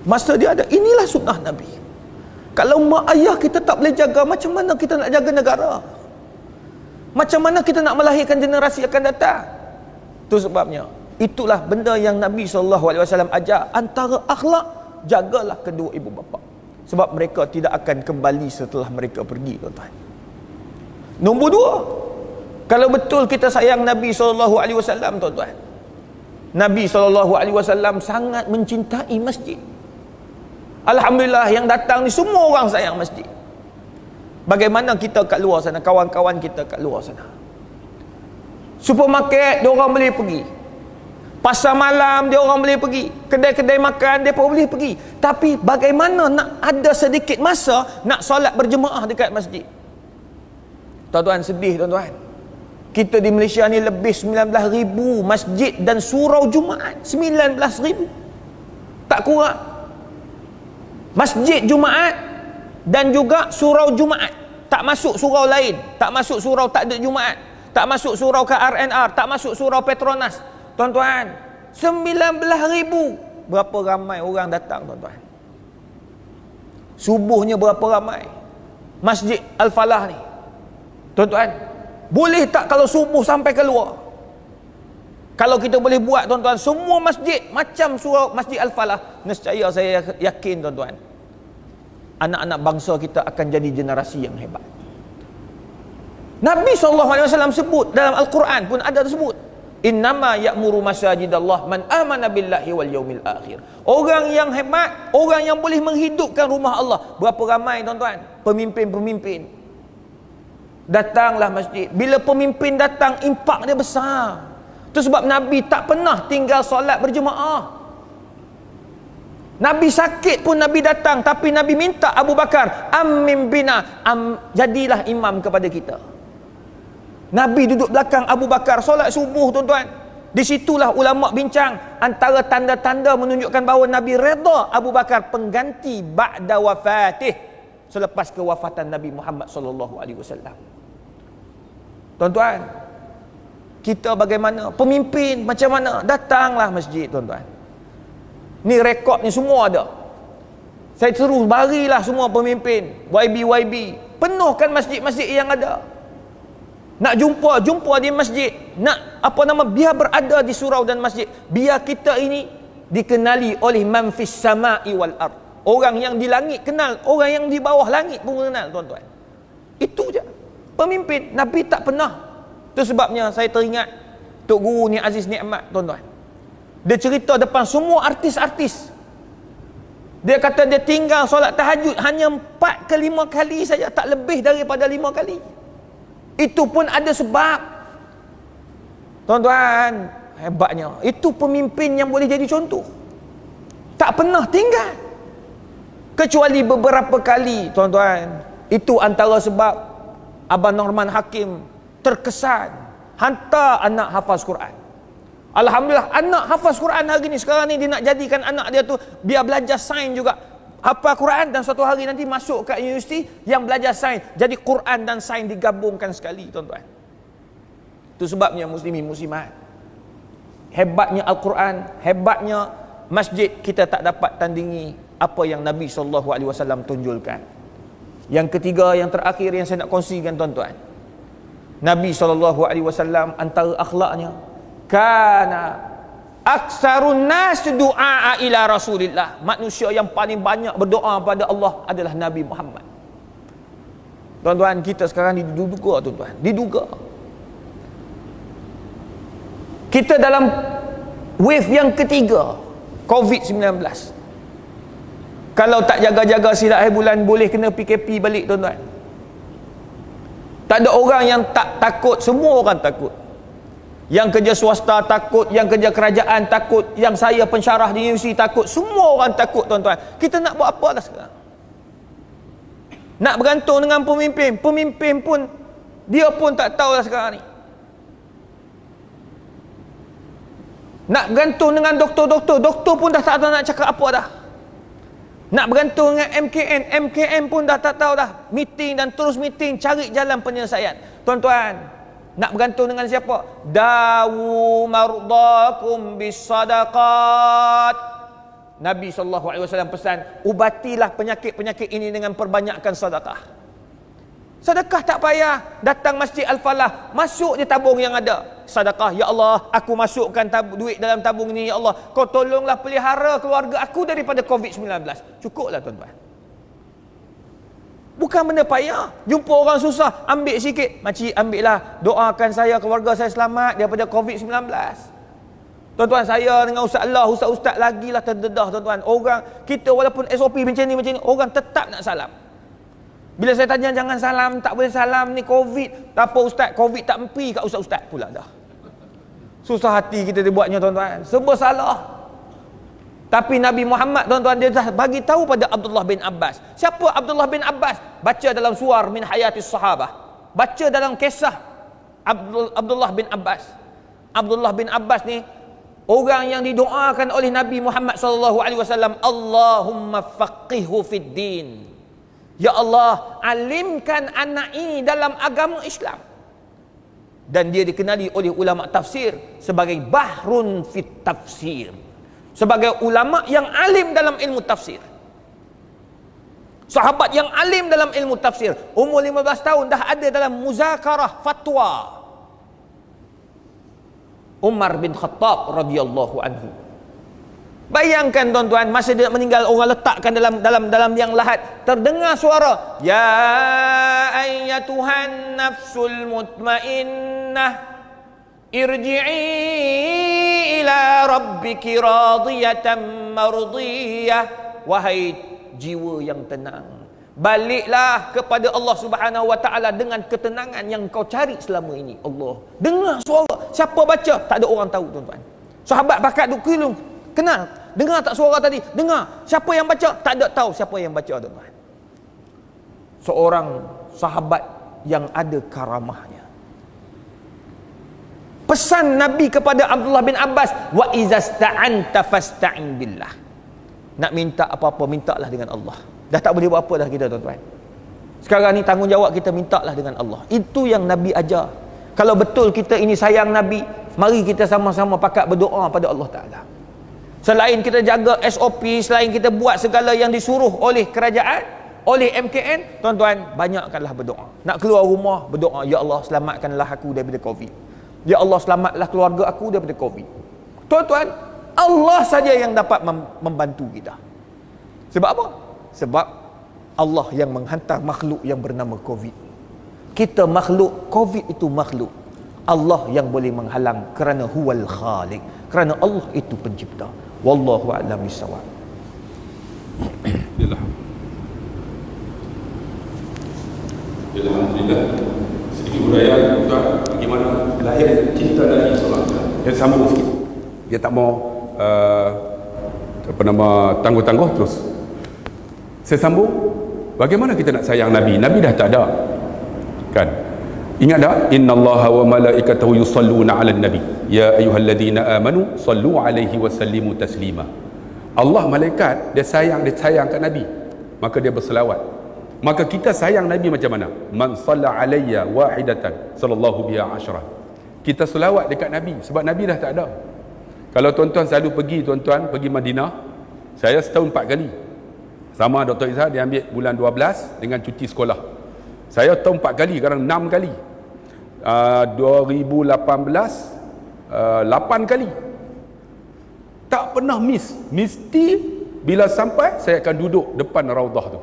Masa dia ada, inilah sunnah Nabi. Kalau mak ayah kita tak boleh jaga, macam mana kita nak jaga negara? Macam mana kita nak melahirkan generasi akan datang? Itu sebabnya, itulah benda yang Nabi SAW ajar. Antara akhlak, jagalah kedua ibu bapa. Sebab mereka tidak akan kembali setelah mereka pergi tuan-tuan. Nombor 2, kalau betul kita sayang Nabi SAW tuan-tuan, Nabi SAW sangat mencintai masjid. Alhamdulillah yang datang ni semua orang sayang masjid. Bagaimana kita kat luar sana, kawan-kawan kita kat luar sana, supermarket dia orang boleh pergi, pasar malam dia orang boleh pergi, kedai-kedai makan dia pun boleh pergi. Tapi bagaimana nak ada sedikit masa nak solat berjemaah dekat masjid? Tuan-tuan, sedih tuan-tuan. Kita di Malaysia ni lebih 19,000 masjid dan surau Jumaat. 19,000. Tak kurang. Masjid Jumaat dan juga surau Jumaat. Tak masuk surau lain. Tak masuk surau tak ada Jumaat. Tak masuk surau KRNR. Tak masuk surau Petronas. Tuan-tuan, 19,000. Berapa ramai orang datang tuan-tuan? Subuhnya berapa ramai? Masjid Al-Falah ni. Tuan-tuan, boleh tak kalau subuh sampai keluar? Kalau kita boleh buat tuan-tuan, semua masjid macam surau Masjid Al-Falah, nescaya saya yakin tuan-tuan, anak-anak bangsa kita akan jadi generasi yang hebat. Nabi SAW sebut dalam Al-Quran pun ada tersebut, innama ya'muru masajidallah man amana billahi wal yaumil akhir. Orang yang hebat, orang yang boleh menghidupkan rumah Allah. Berapa ramai tuan-tuan pemimpin-pemimpin datanglah masjid. Bila pemimpin datang, impak dia besar. Itu sebab Nabi tak pernah tinggal solat berjemaah. Nabi sakit pun Nabi datang, tapi Nabi minta Abu Bakar, ammim bina, jadilah imam kepada kita. Nabi duduk belakang Abu Bakar solat subuh tuan-tuan. Di situlah ulama bincang, antara tanda-tanda menunjukkan bahawa Nabi redha Abu Bakar pengganti ba'da wafatih, selepas kewafatan Nabi Muhammad SAW. Tuan-tuan, kita bagaimana? Pemimpin macam mana? Datanglah masjid tuan-tuan. Ni rekod ni semua ada. Saya seru barilah semua pemimpin YB, penuhkan masjid-masjid yang ada. Nak jumpa di masjid, nak biar berada di surau dan masjid, biar kita ini dikenali oleh man fis sama'i wal ard. Orang yang di langit kenal, orang yang di bawah langit pun kenal, tuan-tuan. Itu je pemimpin. Nabi tak pernah. Itu sebabnya saya teringat Tok Guru ni Aziz Nikmat, tuan-tuan. Dia cerita depan semua artis-artis. Dia kata dia tinggal solat tahajud hanya 4 ke 5 kali saja, tak lebih daripada 5 kali. Itu pun ada sebab. Tuan-tuan, hebatnya. Itu pemimpin yang boleh jadi contoh. Tak pernah tinggal. Kecuali beberapa kali, tuan-tuan. Itu antara sebab Abang Norman Hakim terkesan hantar anak hafaz Quran. Alhamdulillah, anak hafaz Quran hari ni, sekarang ni dia nak jadikan anak dia tu biar belajar sains juga. Hafal Quran dan suatu hari nanti masuk ke universiti yang belajar sains. Jadi Quran dan sains digabungkan sekali, tuan-tuan. Itu sebabnya muslimin muslimat, hebatnya Al-Quran, hebatnya masjid, kita tak dapat tandingi apa yang Nabi SAW tunjulkan. Yang ketiga, yang terakhir yang saya nak kongsikan, tuan-tuan. Nabi SAW antara akhlaknya, kana aksarun nas du'a ila Rasulillah. Manusia yang paling banyak berdoa pada Allah adalah Nabi Muhammad. Tuan-tuan, kita sekarang diduga, tuan-tuan, diduga. Kita dalam wave yang ketiga COVID-19. Kalau tak jaga-jaga silap akhir bulan, boleh kena PKP balik, tuan-tuan. Tak ada orang yang tak takut, semua orang takut. Yang kerja swasta takut, yang kerja kerajaan takut, yang saya pensyarah di universiti takut, semua orang takut, tuan-tuan. Kita nak buat apa dah sekarang? Nak bergantung dengan pemimpin, pemimpin pun dia pun tak tahu dah sekarang ni. Nak bergantung dengan doktor-doktor, doktor pun dah tak tahu nak cakap apa dah. Nak bergantung dengan MKN pun dah tak tahu dah. Meeting dan terus meeting, cari jalan penyelesaian. Tuan-tuan, nak bergantung dengan siapa? Dawu mardakum bisadaqat. Nabi SAW pesan, ubatilah penyakit-penyakit ini dengan perbanyakkan sedekah. Sedekah tak payah. Datang Masjid Al-Falah, masuk je tabung yang ada. Sedekah, ya Allah, aku masukkan duit dalam tabung ini, ya Allah, kau tolonglah pelihara keluarga aku daripada COVID-19. Cukuplah, tuan-tuan. Bukan benda payah. Jumpa orang susah, ambil sikit. Makcik, ambillah, doakan saya, keluarga saya selamat daripada COVID-19. Tuan-tuan, saya dengan Ustaz Allah, Ustaz-Ustaz lagilah terdedah, tuan-tuan. Orang, kita walaupun SOP macam ni, orang tetap nak salam. Bila saya tanya jangan salam, tak boleh salam, ni COVID. Tak apa Ustaz, COVID tak empi kat Ustaz-Ustaz pula dah. Susah hati kita dibuatnya, tuan-tuan. Serba salah. Tapi Nabi Muhammad, tuan-tuan, dia dah bagi tahu pada Abdullah bin Abbas. Siapa Abdullah bin Abbas? Baca dalam Suwar min Hayatis Sahabah. Baca dalam kisah Abdullah bin Abbas. Abdullah bin Abbas ni orang yang didoakan oleh Nabi Muhammad SAW. Allahumma faqihhu fid din. Ya Allah, alimkan anak ini dalam agama Islam. Dan dia dikenali oleh ulama tafsir sebagai bahrun fit tafsir, sebagai ulama yang alim dalam ilmu tafsir. Sahabat yang alim dalam ilmu tafsir. Umur 15 tahun dah ada dalam muzakarah fatwa Umar bin Khattab radhiyallahu anhu. Bayangkan, tuan-tuan, masa dia meninggal, orang letakkan dalam yang lahat, terdengar suara, ya ayyatuhan nafsul mutmainnah irji'i ila rabbiki radiyatan mardiyah. Wahai jiwa yang tenang, baliklah kepada Allah Subhanahu wa taala dengan ketenangan yang kau cari selama ini. Allah dengar suara. Siapa baca? Tak ada orang tahu, tuan-tuan. Sahabat bakat duk kelung, kenal, dengar tak suara tadi? Dengar. Siapa yang baca? Tak ada tahu siapa yang baca, tuan-tuan. Seorang sahabat yang ada karamahnya. Pesan Nabi kepada Abdullah bin Abbas, wa izasta'anta fasta'in billah. Nak minta apa-apa, mintalah dengan Allah. Dah tak boleh buat apa dah kita, tuan-tuan. Sekarang ni tanggungjawab kita, mintalah dengan Allah. Itu yang Nabi ajar. Kalau betul kita ini sayang Nabi, mari kita sama-sama pakat berdoa pada Allah Ta'ala. Selain kita jaga SOP, selain kita buat segala yang disuruh oleh kerajaan, oleh MKN, tuan-tuan, banyakkanlah berdoa. Nak keluar rumah, berdoa, ya Allah selamatkanlah aku daripada COVID. Ya Allah selamatlah keluarga aku daripada COVID. Tuan-tuan, Allah saja yang dapat membantu kita. Sebab apa? Sebab Allah yang menghantar makhluk yang bernama COVID. Kita makhluk, COVID itu makhluk. Allah yang boleh menghalang kerana huwal khaliq, kerana Allah itu pencipta. Wallahu a'lam bissawab. Alhamdulillah. Sedikit huraian tuan, bagaimana lahir cinta Nabi sallallahu alaihi wasallam. Dia sambung sikit. Dia tak mau tangguh-tangguh terus. Saya sambung, bagaimana kita nak sayang Nabi? Nabi dah tak ada. Kan? Ingat tak? Innallaha wa malaikatahu yusalluna 'alan nabi. Ya ayyuhalladzina amanu sallu 'alaihi wa sallimu taslima. Allah malaikat dia sayang kat Nabi. Maka dia berselawat. Maka kita sayang Nabi macam mana? Man shalla 'alayya wahidatan sallallahu biha asyra. Kita selawat dekat Nabi sebab Nabi dah tak ada. Kalau tuan-tuan selalu pergi Madinah, saya setahun 4 kali. Sama Dr. Izzah dia ambil bulan 12 dengan cuti sekolah. Saya tahun 4 kali, kadang 6 kali. 2018 8 kali. Tak pernah miss. Mesti bila sampai saya akan duduk depan Raudah tu.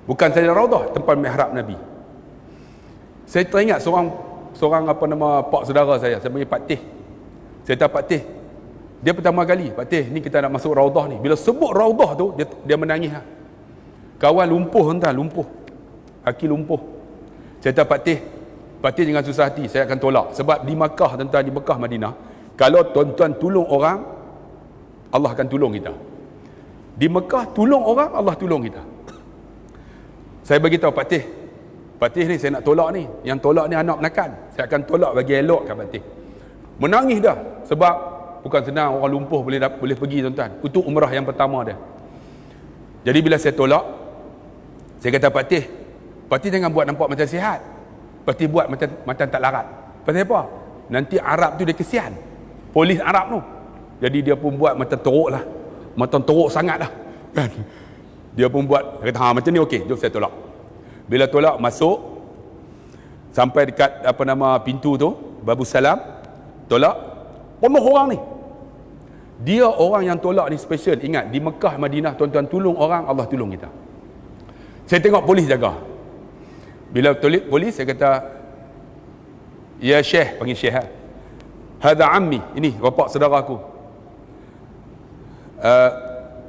Bukan saja Raudah, tempat mihrab Nabi. Saya teringat seorang pak saudara saya panggil Pak Teh. Saya kata Pak Teh, dia pertama kali, Pak Teh, ni kita nak masuk Raudah ni. Bila sebut Raudah tu, dia menangis. Kawan lumpuh tuan, lumpuh. Aki lumpuh. Saya kata Pak Teh jangan susah hati, saya akan tolak. Sebab di Makkah tuan-tuan, di Mekah Madinah, kalau tuan-tuan tolong orang, Allah akan tolong kita. Di Mekah tolong orang, Allah tolong kita. Saya bagi tahu Pak Teh ni saya nak tolak ni. Yang tolak ni anak menakan. Saya akan tolak bagi elok kat Pak Teh. Menangis dah sebab bukan senang orang lumpuh boleh pergi tuan-tuan. Itu umrah yang pertama dia. Jadi bila saya tolak, saya kata Pak Teh jangan buat nampak macam sihat. Pak Teh buat macam tak larat. Pasal apa? Nanti Arab tu dia kesian. Polis Arab tu. Jadi dia pun buat macam teruk lah. Macam teruk sangat lah. Kan? Dia pun buat, kata macam ni okey, jom saya tolak. Bila tolak masuk sampai dekat pintu tu, Babu Salam, tolak, penuh orang ni. Dia orang yang tolak ni special. Ingat, di Mekah Madinah tuan-tuan tolong orang, Allah tolong kita. Saya tengok polis jaga. Bila polis saya kata, ya Syekh, panggil Syekh. Hadha ammi, ini bapak saudara aku.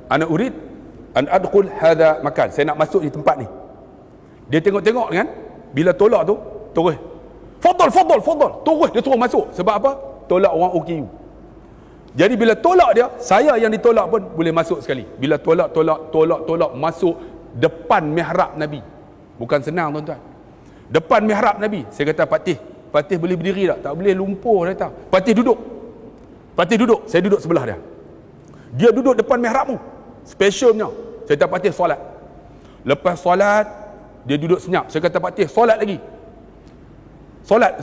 Ana urid an adkhul hadha makan. Saya nak masuk di tempat ni. Dia tengok-tengok kan, bila tolak tu terus fadal, terus dia suruh masuk. Sebab apa? Tolak orang OKU. Jadi bila tolak dia, saya yang ditolak pun boleh masuk sekali. Bila tolak masuk depan mihrab Nabi. Bukan senang tuan-tuan. Depan mihrab Nabi. Saya kata Pak Teh boleh berdiri tak? Tak boleh, lumpuh dah tak. Pak Teh duduk. Saya duduk sebelah dia. Dia duduk depan mihrab tu. Specialnya. Saya kata Pak Teh solat. Lepas solat, dia duduk senyap. Saya kata Pak Teh solat lagi. Solat.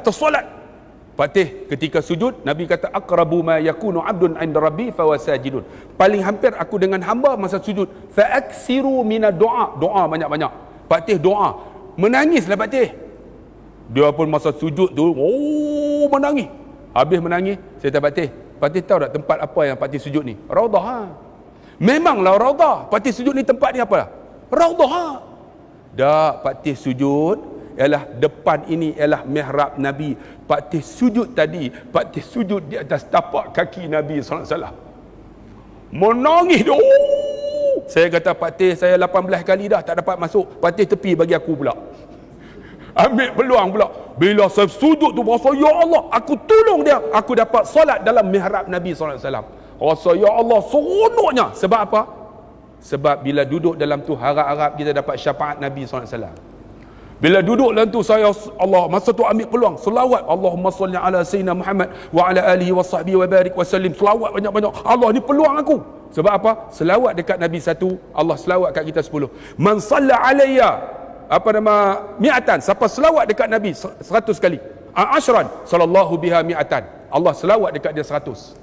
Pak Teh ketika sujud, Nabi kata aqrabu ma yakunu 'abdun 'inda rabbi fa wasajidun. Paling hampir aku dengan hamba masa sujud. Fa aksiru minad doa. Doa banyak-banyak. Pak Teh doa. Menangislah Pak Teh. Dia pun masa sujud tu, menangis. Habis menangis, saya kata Pak Teh tahu tak tempat apa yang Pak Teh sujud ni? Raudah. Memanglah Raudah. Pak Teh sujud ni tempat ni apa? Raudah. Dah, Pak Teh sujud ialah depan ini ialah mihrab Nabi. Pak Teh sujud tadi, Pak Teh sujud di atas tapak kaki Nabi sallallahu alaihi wasallam. Menangis dia. Saya kata Pak Teh, saya 18 kali dah tak dapat masuk. Pak Teh tepi bagi aku pula. Ambil peluang pula. Bila saya sujud tu rasa ya Allah, aku tolong dia. Aku dapat solat dalam mihrab Nabi sallallahu alaihi wasallam. Rasa ya Allah seronoknya. Sebab apa? Sebab bila duduk dalam tu harap-harap kita dapat syafaat Nabi sallallahu alaihi wasallam. Bila duduk dalam tu saya Allah masa tu ambil peluang selawat Allahumma salli ala sayyidina Muhammad wa ala alihi wa sahbihi wa barik wa sallim. Selawat banyak-banyak. Allah ni peluang aku. Sebab apa? Selawat dekat Nabi 1, Allah selawat kat kita 10. Man salla alayya mi'atan. Siapa selawat dekat Nabi 100 kali. Ashran sallallahu biha mi'atan. Allah selawat dekat dia 100.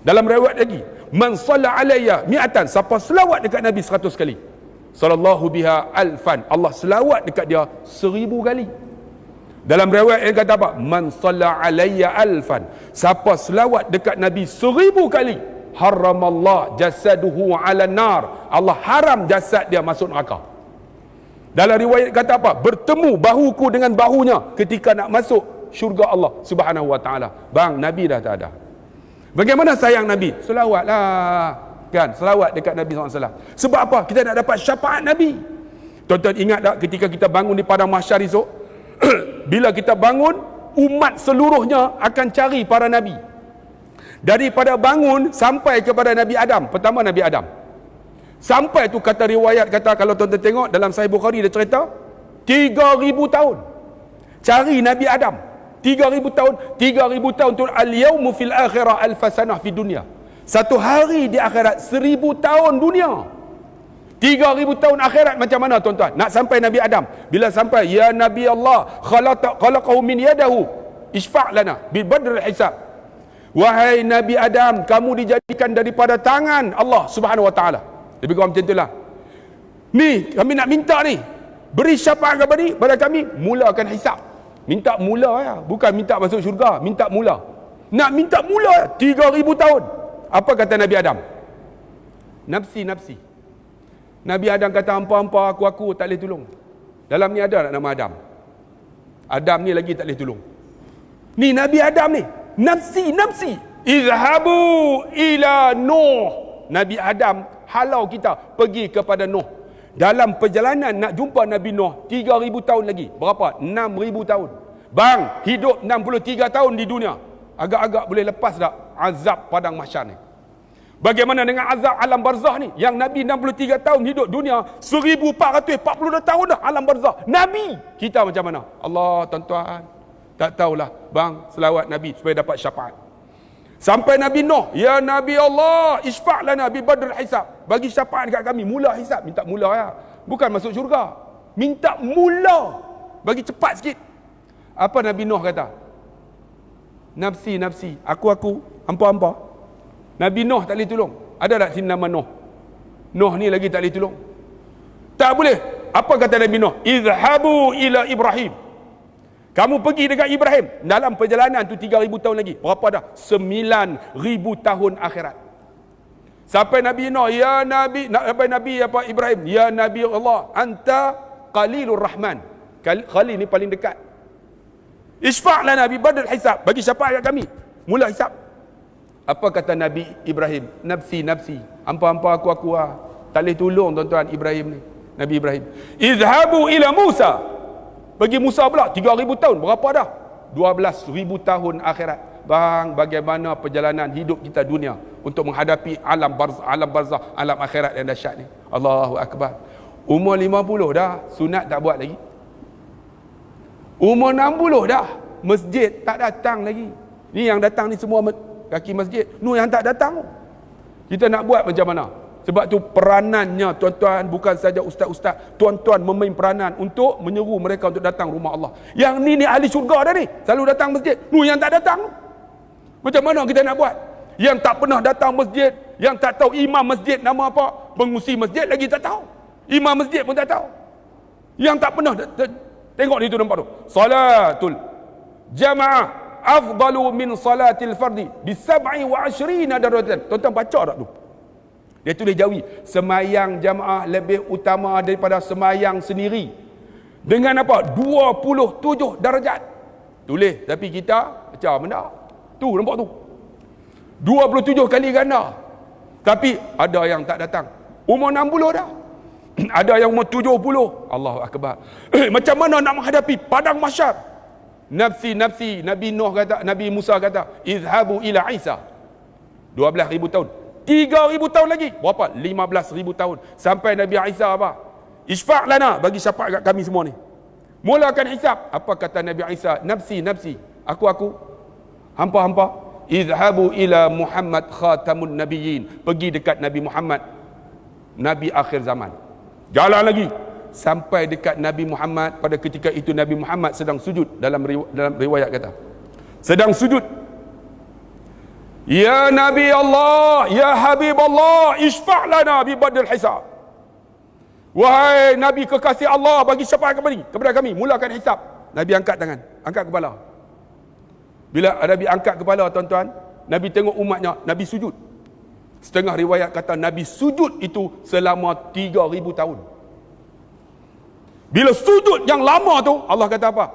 Dalam riwayat lagi, man shalla alayya mi'atan, siapa selawat dekat Nabi 100 kali, sallallahu biha alfan, Allah selawat dekat dia 1000 kali. Dalam riwayat yang kata apa? Man shalla alayya alfan, siapa selawat dekat Nabi 1000 kali, haramallah jasaduhu ala nar, Allah haram jasad dia masuk neraka. Dalam riwayat kata apa? Bertemu bahuku dengan bahunya ketika nak masuk syurga Allah Subhanahu wa taala. Bang, Nabi dah tak ada. Bagaimana sayang Nabi? Selawatlah. Kan? Selawat dekat Nabi SAW. Sebab apa? Kita nak dapat syafaat Nabi. Tuan-tuan ingat tak ketika kita bangun di padang mahsyar esok? Bila kita bangun, umat seluruhnya akan cari para Nabi. Daripada bangun sampai kepada Nabi Adam. Pertama Nabi Adam. Sampai tu kata riwayat, kata kalau tuan-tuan tengok dalam Sahih Bukhari dia cerita 3000 tahun cari Nabi Adam. 3000 tahun. 3000 tahun tu al-yawmu fil akhirah alfasanah fi dunia. Satu hari di akhirat 1000 tahun dunia. 3000 tahun akhirat macam mana tuan-tuan? Nak sampai Nabi Adam. Bila sampai, ya Nabi Allah, khalaqahu min yadahu, isfa' lana bi badril hisab. Wahai Nabi Adam, kamu dijadikan daripada tangan Allah Subhanahu wa taala. Lebih kurang macam itulah. Ni kami nak minta ni, beri syafaat kepada kami, mulakan hisab. Minta mula ya, bukan minta masuk syurga, minta mula. Nak minta mula 3000 tahun. Apa kata Nabi Adam? Nafsi, nafsi. Nabi Adam kata, hampa-hampa aku tak boleh tolong. Dalam ni ada tak nama Adam? Adam ni lagi tak boleh tolong. Ni Nabi Adam ni, nafsi, nafsi. Izhabu ila Nuh. Nabi Adam halau kita pergi kepada Nuh. Dalam perjalanan nak jumpa Nabi Nuh 3000 tahun lagi. Berapa? 6000 tahun. Bang, hidup 63 tahun di dunia. Agak-agak boleh lepas tak azab padang mahsyar ni? Bagaimana dengan azab alam barzah ni? Yang Nabi 63 tahun hidup dunia, 1442 tahun dah alam barzah. Nabi kita macam mana? Allah, tuan-tuan, tak tahulah. Bang, selawat Nabi supaya dapat syafaat. Sampai Nabi Nuh, ya Nabi Allah, isfa' lana bi badril hisab. Bagi syafaat dekat kami, mula hisab. Minta mula ya. Bukan masuk syurga. Minta mula. Bagi cepat sikit. Apa Nabi Nuh kata? Nafsi, nafsi. Aku, hampa-hampa. Nabi Nuh tak boleh tolong. Ada tak sini nama Nuh? Nuh ni lagi tak boleh tolong. Tak boleh. Apa kata Nabi Nuh? Izhabu ila Ibrahim. Kamu pergi dekat Ibrahim. Dalam perjalanan tu 3000 tahun lagi. Berapa dah? 9000 tahun akhirat. Sampai Nabi Nuh, ya Nabi, sampai Nabi apa Ibrahim, ya Nabi Allah, anta Qalilur Rahman. Khalil ni paling dekat. Isfa' lana bi badril hisab. Bagi syafaat kat kami. Mula hisab. Apa kata Nabi Ibrahim? Nafsi, nafsi. Hampa-hampa aku lah. Tak boleh tolong tuan-tuan Ibrahim ni. Nabi Ibrahim. Izhabu ila Musa. Bagi Musa pula 3000 tahun. Berapa dah? 12000 tahun akhirat. Bang, bagaimana perjalanan hidup kita dunia untuk menghadapi alam barzah, alam akhirat yang dahsyat ni. Allahu akbar. Umur 50 dah, sunat tak buat lagi. Umur 60 dah, masjid tak datang lagi. Ni yang datang ni semua kaki masjid. Nu yang tak datang. Kita nak buat macam mana? Sebab tu peranannya tuan-tuan bukan saja ustaz-ustaz, tuan-tuan memain peranan untuk menyeru mereka untuk datang rumah Allah. Yang ni ahli syurga dah ni, selalu datang masjid. Nu yang tak datang. Macam mana kita nak buat? Yang tak pernah datang masjid, yang tak tahu imam masjid nama apa, pengusi masjid lagi tak tahu. Imam masjid pun tak tahu. Yang tak pernah tengok ni tu nampak tu. Salatul jamaah afdalu min salatil fardi bi 27 darajatan. Tuan-tuan baca tak tu? Dia tulis jawi, semayang jamaah lebih utama daripada semayang sendiri. Dengan apa? 27 darajat. Tulis, tapi kita macam mana? Tu nampak tu. 27 kali ganda. Tapi ada yang tak datang. Umur 60 dah. Ada yang umur 70. Allahu akbar. Macam mana nak menghadapi padang mahsyar? Nafsi, nafsi. Nabi Nuh kata, Nabi Musa kata, izhabu ila Isa. 12,000 tahun. 3,000 tahun lagi. Berapa? 15,000 tahun. Sampai Nabi Isa apa? Isfa' lana. Bagi syafaat kat kami semua ni. Mulakan hisab. Apa kata Nabi Isa? Nafsi, nafsi. Aku. Hampa-hampa. Izhabu ila Muhammad khatamun nabiyyin. Pergi dekat Nabi Muhammad, Nabi akhir zaman. Jalan lagi. Sampai dekat Nabi Muhammad. Pada ketika itu Nabi Muhammad sedang sujud. Dalam riwayat kata. Sedang sujud. Ya Nabi Allah, ya Habib Allah, isfa' lana bi badil hisab. Wahai Nabi kekasih Allah, bagi syafaat kepada kami, mulakan hisab. Nabi angkat tangan, angkat kepala. Bila Nabi angkat kepala, tuan-tuan, Nabi tengok umatnya, Nabi sujud. Setengah riwayat kata Nabi sujud itu selama 3,000 tahun. Bila sujud yang lama tu, Allah kata apa?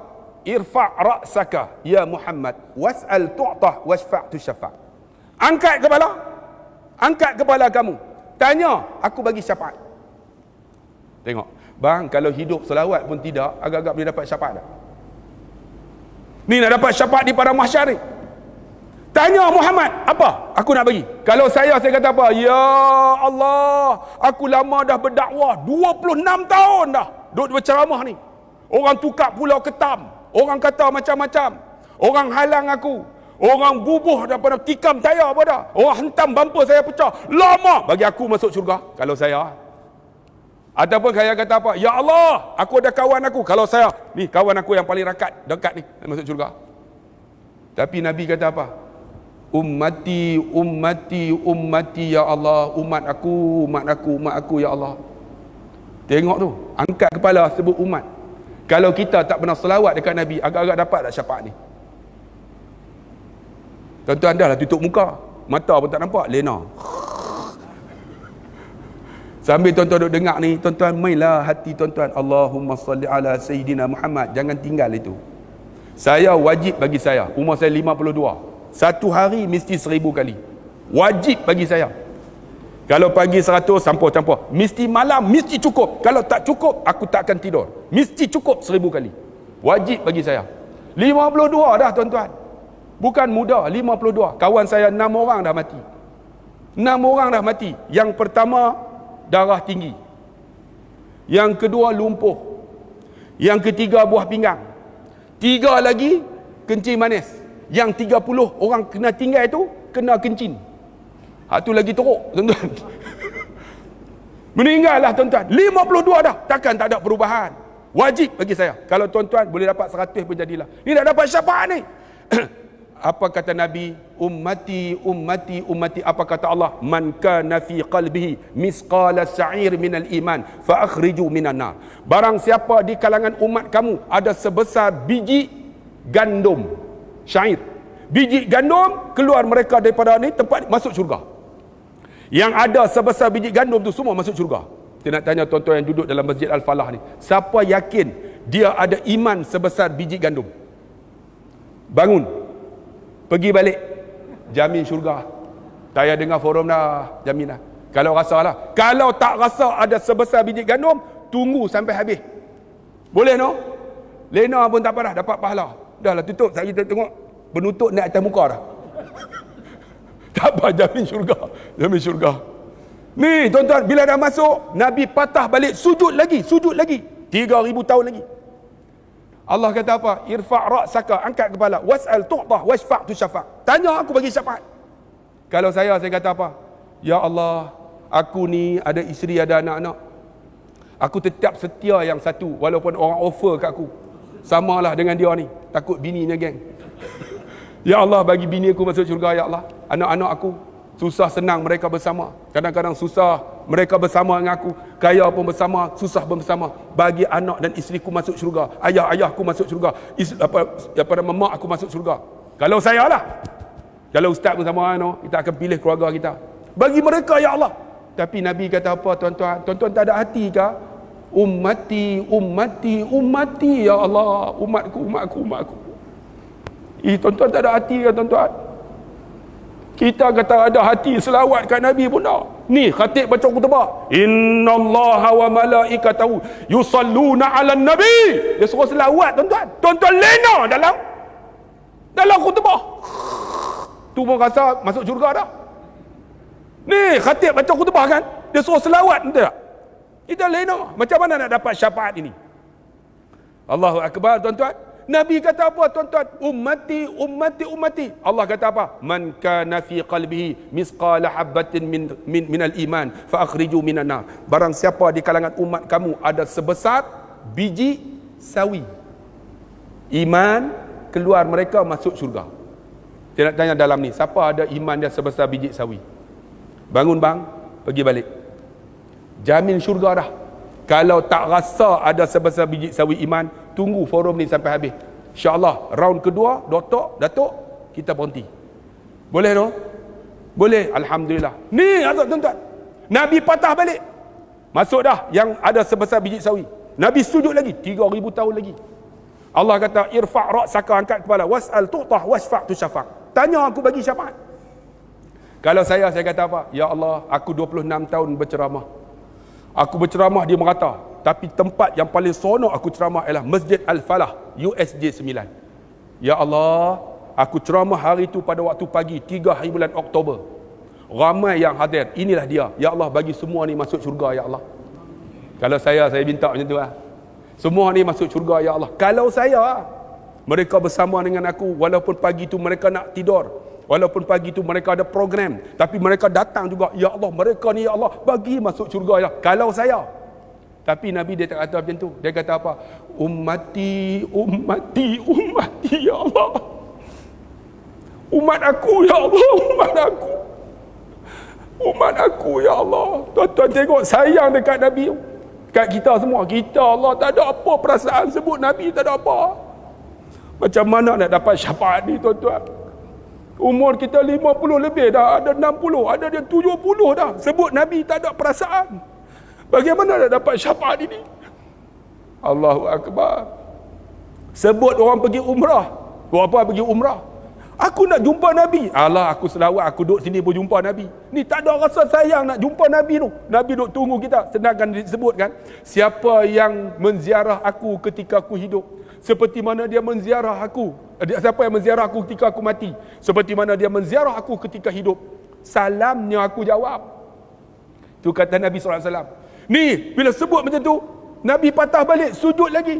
Irfa' ra'saka ya Muhammad was'al tu'tah wasfa' tusyaffa'. Angkat kepala kamu, tanya, aku bagi syafaat. Tengok, bang, kalau hidup selawat pun tidak, agak-agak boleh dapat syafaat tak? Ni nak dapat syafaat di padang mahsyar ni. Tanya Muhammad, apa aku nak bagi? Kalau saya kata apa? Ya Allah, aku lama dah berdakwah, 26 tahun dah duduk berceramah ni. Orang tukar pulau ketam, orang kata macam-macam, orang halang aku, orang bubuh daripada tikam tayar apa dah, orang hentam bumper saya pecah. Lama bagi aku masuk syurga kalau saya. Ataupun saya kata apa? Ya Allah, aku ada kawan aku, kalau saya ni kawan aku yang paling dekat ni masuk syurga. Tapi Nabi kata apa? Ummati, ummati, ummati ya Allah, umat aku, umat aku, umat aku ya Allah. Tengok tu, angkat kepala sebut umat. Kalau kita tak pernah selawat dekat Nabi, agak-agak dapat tak syafaat ni? Tuan-tuan dah lah tutup muka, mata pun tak nampak, lena. Sambil tuan-tuan duduk dengar ni, tuan-tuan mainlah hati tuan-tuan. Allahumma salli ala Sayyidina Muhammad. Jangan tinggal itu. Saya wajib bagi saya, umur saya 52, satu hari mesti 1000 kali. Wajib bagi saya. Kalau pagi 100, campur-campur. Mesti malam, mesti cukup. Kalau tak cukup, aku tak akan tidur. Mesti cukup 1000 kali. Wajib bagi saya. 52 dah tuan-tuan. Bukan muda, 52. Kawan saya 6 orang dah mati. 6 orang dah mati. Yang pertama, darah tinggi. Yang kedua, lumpuh. Yang ketiga, buah pinggang. 3 lagi, kencing manis. Yang 30 orang kena tinggal itu, kena kencing. Hak tu lagi teruk, tuan-tuan. Meninggal lah tuan-tuan. 52 dah. Takkan tak ada perubahan. Wajib bagi saya. Kalau tuan-tuan boleh dapat 100 pun jadilah. Ni nak dapat syafaat ni. Apa kata Nabi? Ummati, ummati, ummati. Apa kata Allah? Man kana fi qalbihi misqala sa'ir minal iman fa akhriju minan nar. Barang siapa di kalangan umat kamu ada sebesar biji gandum syair, biji gandum, keluar mereka daripada ni tempat masuk syurga. Yang ada sebesar biji gandum tu semua masuk syurga. Kita nak tanya tuan-tuan yang duduk dalam Masjid Al-Falah ni, siapa yakin dia ada iman sebesar biji gandum? Bangun, pergi balik, jamin syurga. Tak payah dengar forum dah, jamin dah. Kalau rasa lah. Kalau tak rasa ada sebesar biji gandum, tunggu sampai habis. Boleh no? Lena pun tak apa dah, dapat pahala. Dah lah, tutup. Saya kita tengok penutut naik atas muka dah. Tak apa, jamin syurga. Jamin syurga. Ni tuan-tuan, bila dah masuk, Nabi patah balik, sujud lagi. 3,000 tahun lagi. Allah kata apa? Irfa' ra'saka, angkat kepala, was'al tu'tah wasfa' tusyaffa'. Tanya, aku bagi syafaat. Kalau saya kata apa? Ya Allah, aku ni ada isteri, ada anak-anak. Aku tetap setia yang satu, walaupun orang offer kat aku. Samalah dengan dia ni, takut bininya geng. Ya Allah, bagi bini aku masuk syurga ya Allah. Anak-anak aku susah senang mereka bersama. Kadang-kadang susah mereka bersama dengan aku. Kaya pun bersama, susah pun bersama. Bagi anak dan isteriku masuk syurga. Ayah-ayahku masuk syurga. Mak aku masuk syurga. Kalau saya lah. Kalau ustaz pun sama, kita akan pilih keluarga kita. Bagi mereka ya Allah. Tapi Nabi kata apa tuan-tuan? Tuan-tuan tak ada hati ke? Ummati, ummati, ummati ya Allah. Umatku, umatku, umatku. Tuan-tuan tak ada hati ke tuan-tuan? Kita kata ada hati selawat kat Nabi pun tak. Ni khatib baca khutbah. Innallaha wa malaikatahu yusalluna 'alan nabi. Dia suruh selawat tuan-tuan. Tuan-tuan lena dalam khutbah. Tu pun rasa masuk syurga dah. Ni khatib baca khutbah kan? Dia suruh selawat betul tak? Kita lena. Macam mana nak dapat syafaat ini? Allahu akbar tuan-tuan. Nabi kata apa tuan-tuan? Ummati, ummati, ummati. Allah kata apa? Man kana fi qalbihi misqala habatin minal iman fa akhriju minan nar. Barang siapa di kalangan umat kamu ada sebesar biji sawi iman, keluar mereka masuk syurga. Dia nak tanya dalam ni, siapa ada iman dia sebesar biji sawi? Bangun bang, pergi balik. Jamin syurga dah. Kalau tak rasa ada sebesar biji sawi iman, tunggu forum ni sampai habis. InsyaAllah, round kedua, Datuk, kita berhenti. Boleh tu? Boleh, Alhamdulillah. Ni, tuan-tuan. Nabi patah balik. Masuk dah yang ada sebesar biji sawi. Nabi sujud lagi, 3,000 tahun lagi. Allah kata, irfa' ra'saka, angkat kepala. Was'al tu'tah, wasfa' tu syafaq. Tanya aku bagi syafaat. Kalau saya kata apa? Ya Allah, aku 26 tahun berceramah. Aku berceramah di merata. Tapi tempat yang paling seronok aku ceramah ialah Masjid Al-Falah, USJ 9. Ya Allah, aku ceramah hari itu pada waktu pagi, 3 hari bulan Oktober. Ramai yang hadir. Inilah dia. Ya Allah, bagi semua ni masuk syurga, Ya Allah. Kalau saya minta macam tu lah. Semua ni masuk syurga, Ya Allah. Kalau saya, mereka bersama dengan aku, walaupun pagi tu mereka nak tidur, walaupun pagi tu mereka ada program, tapi mereka datang juga. Ya Allah, mereka ni, Ya Allah, bagi masuk syurga, Ya Allah. Kalau saya. Tapi Nabi dia tak kata macam tu. Dia kata apa? Ummati, Ya Allah. Umat aku, Ya Allah. Umat aku, Ya Allah. Tuan-tuan tengok sayang dekat Nabi. Kat kita semua. Kita, Allah, tak ada apa perasaan sebut Nabi, tak ada apa. Macam mana nak dapat syafaat ni, tuan-tuan? Umur kita 50 lebih dah, ada 60, ada dia 70 dah. Sebut Nabi tak ada perasaan. Bagaimana nak dapat syafaat ini? Allahu Akbar. Sebut orang pergi umrah. Buat apa pergi umrah? Aku nak jumpa Nabi. Alah, aku selawat, aku duduk sini pun jumpa Nabi. Ni tak ada rasa sayang nak jumpa Nabi tu. Nabi duduk tunggu kita. Sedangkan disebutkan, siapa yang menziarah aku ketika aku hidup, seperti mana dia menziarah aku. Siapa yang menziarah aku ketika aku mati, seperti mana dia menziarah aku ketika hidup, salamnya aku jawab. Itu kata Nabi SAW. Ni, bila sebut macam tu, Nabi patah balik, sujud lagi.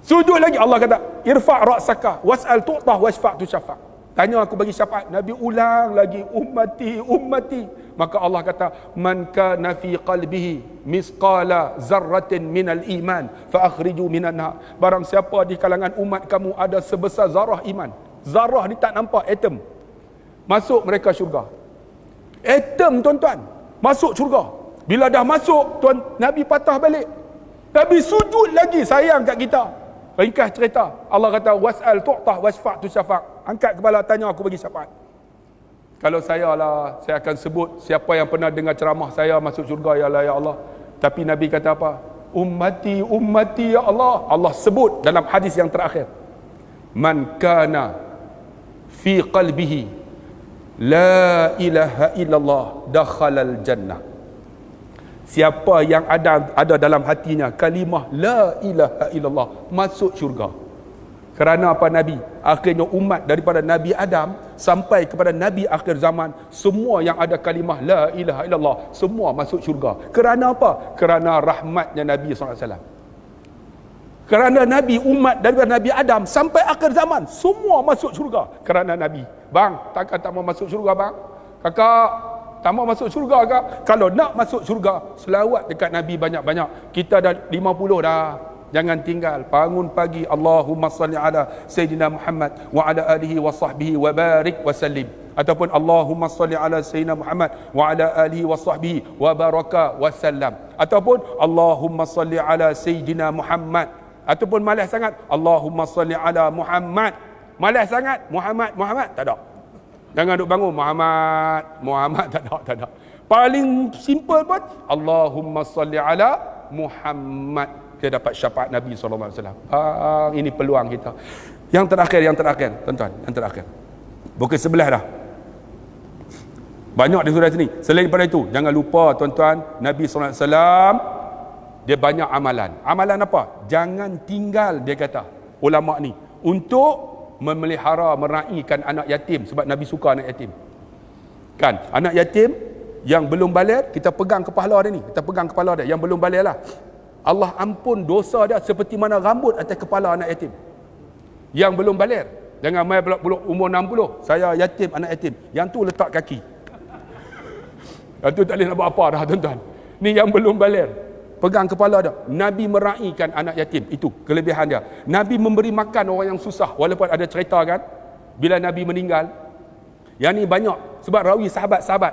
Sujud lagi. Allah kata, irfa' ra'saka, was'al tu'tah, wasfa' tu syafaq. Tanya aku bagi syafaat. Nabi ulang lagi, ummati. Maka Allah kata, man kana fi qalbihi misqala zarratin minal iman fa akhriju minan nar. Barang siapa di kalangan umat kamu ada sebesar zarah iman. Zarah ni tak nampak, atom. Masuk mereka syurga. Atom, tuan-tuan, masuk syurga. Bila dah masuk, Nabi patah balik. Nabi sujud lagi, sayang kat kita. Ringkas cerita, Allah kata, was'al tu'tah wasfa' tu syafaq. Angkat kepala, tanya aku bagi syafaat. Kalau saya lah, saya akan sebut siapa yang pernah dengar ceramah saya masuk syurga, ya Allah. Tapi Nabi kata apa? Ummati, ya Allah. Allah sebut dalam hadis yang terakhir, man kana fi qalbihi la ilaha illallah dakhalal jannah. Siapa yang ada dalam hatinya kalimah la ilaha illallah, masuk syurga. Kerana apa Nabi? Akhirnya umat daripada Nabi Adam sampai kepada Nabi akhir zaman, semua yang ada kalimah la ilaha illallah, semua masuk syurga. Kerana apa? Kerana rahmatnya Nabi SAW. Kerana Nabi, umat daripada Nabi Adam sampai akhir zaman, semua masuk syurga. Kerana Nabi. Bang, takkan tak mau masuk syurga bang? Kakak, tak mau masuk syurga ke? Kalau nak masuk syurga, selawat dekat Nabi banyak-banyak. Kita dah 50 dah. Jangan tinggal. Bangun pagi, Allahumma salli ala Sayyidina Muhammad wa ala alihi wa sahbihi wa barik wa sallim. Ataupun Allahumma salli ala Sayyidina Muhammad wa ala alihi wa sahbihi wa baraka wa sallam. Ataupun Allahumma salli ala Sayyidina Muhammad. Ataupun malas sangat, Allahumma salli ala Muhammad. Malas sangat, Muhammad. Tak ada. Jangan duk bangun Muhammad, tak ada. Paling simple pun Allahumma salli ala Muhammad. Kita dapat syafaat Nabi SAW. Ini peluang kita. Yang terakhir, tuan-tuan, yang terakhir. Bukan sebelah dah. Banyak di surah sini. Selain daripada itu, jangan lupa tuan-tuan, Nabi SAW dia banyak amalan. Amalan apa? Jangan tinggal, dia kata ulama ni, untuk memelihara, meraihkan anak yatim. Sebab Nabi suka anak yatim. Kan? Anak yatim yang belum balik, kita pegang kepala dia ni. Kita pegang kepala dia. Yang belum balik lah. Allah ampun dosa dia seperti mana rambut atas kepala anak yatim. Yang belum balik. Jangan main belum umur 60. Saya yatim, anak yatim. Yang tu letak kaki. Yang tu tak boleh nak buat apa dah, tuan-tuan. Ni yang belum balik. Pegang kepala dia. Nabi meraihkan anak yatim. Itu kelebihan dia. Nabi memberi makan orang yang susah. Walaupun ada cerita kan, bila Nabi meninggal. Yang ni banyak sebab rawi sahabat-sahabat.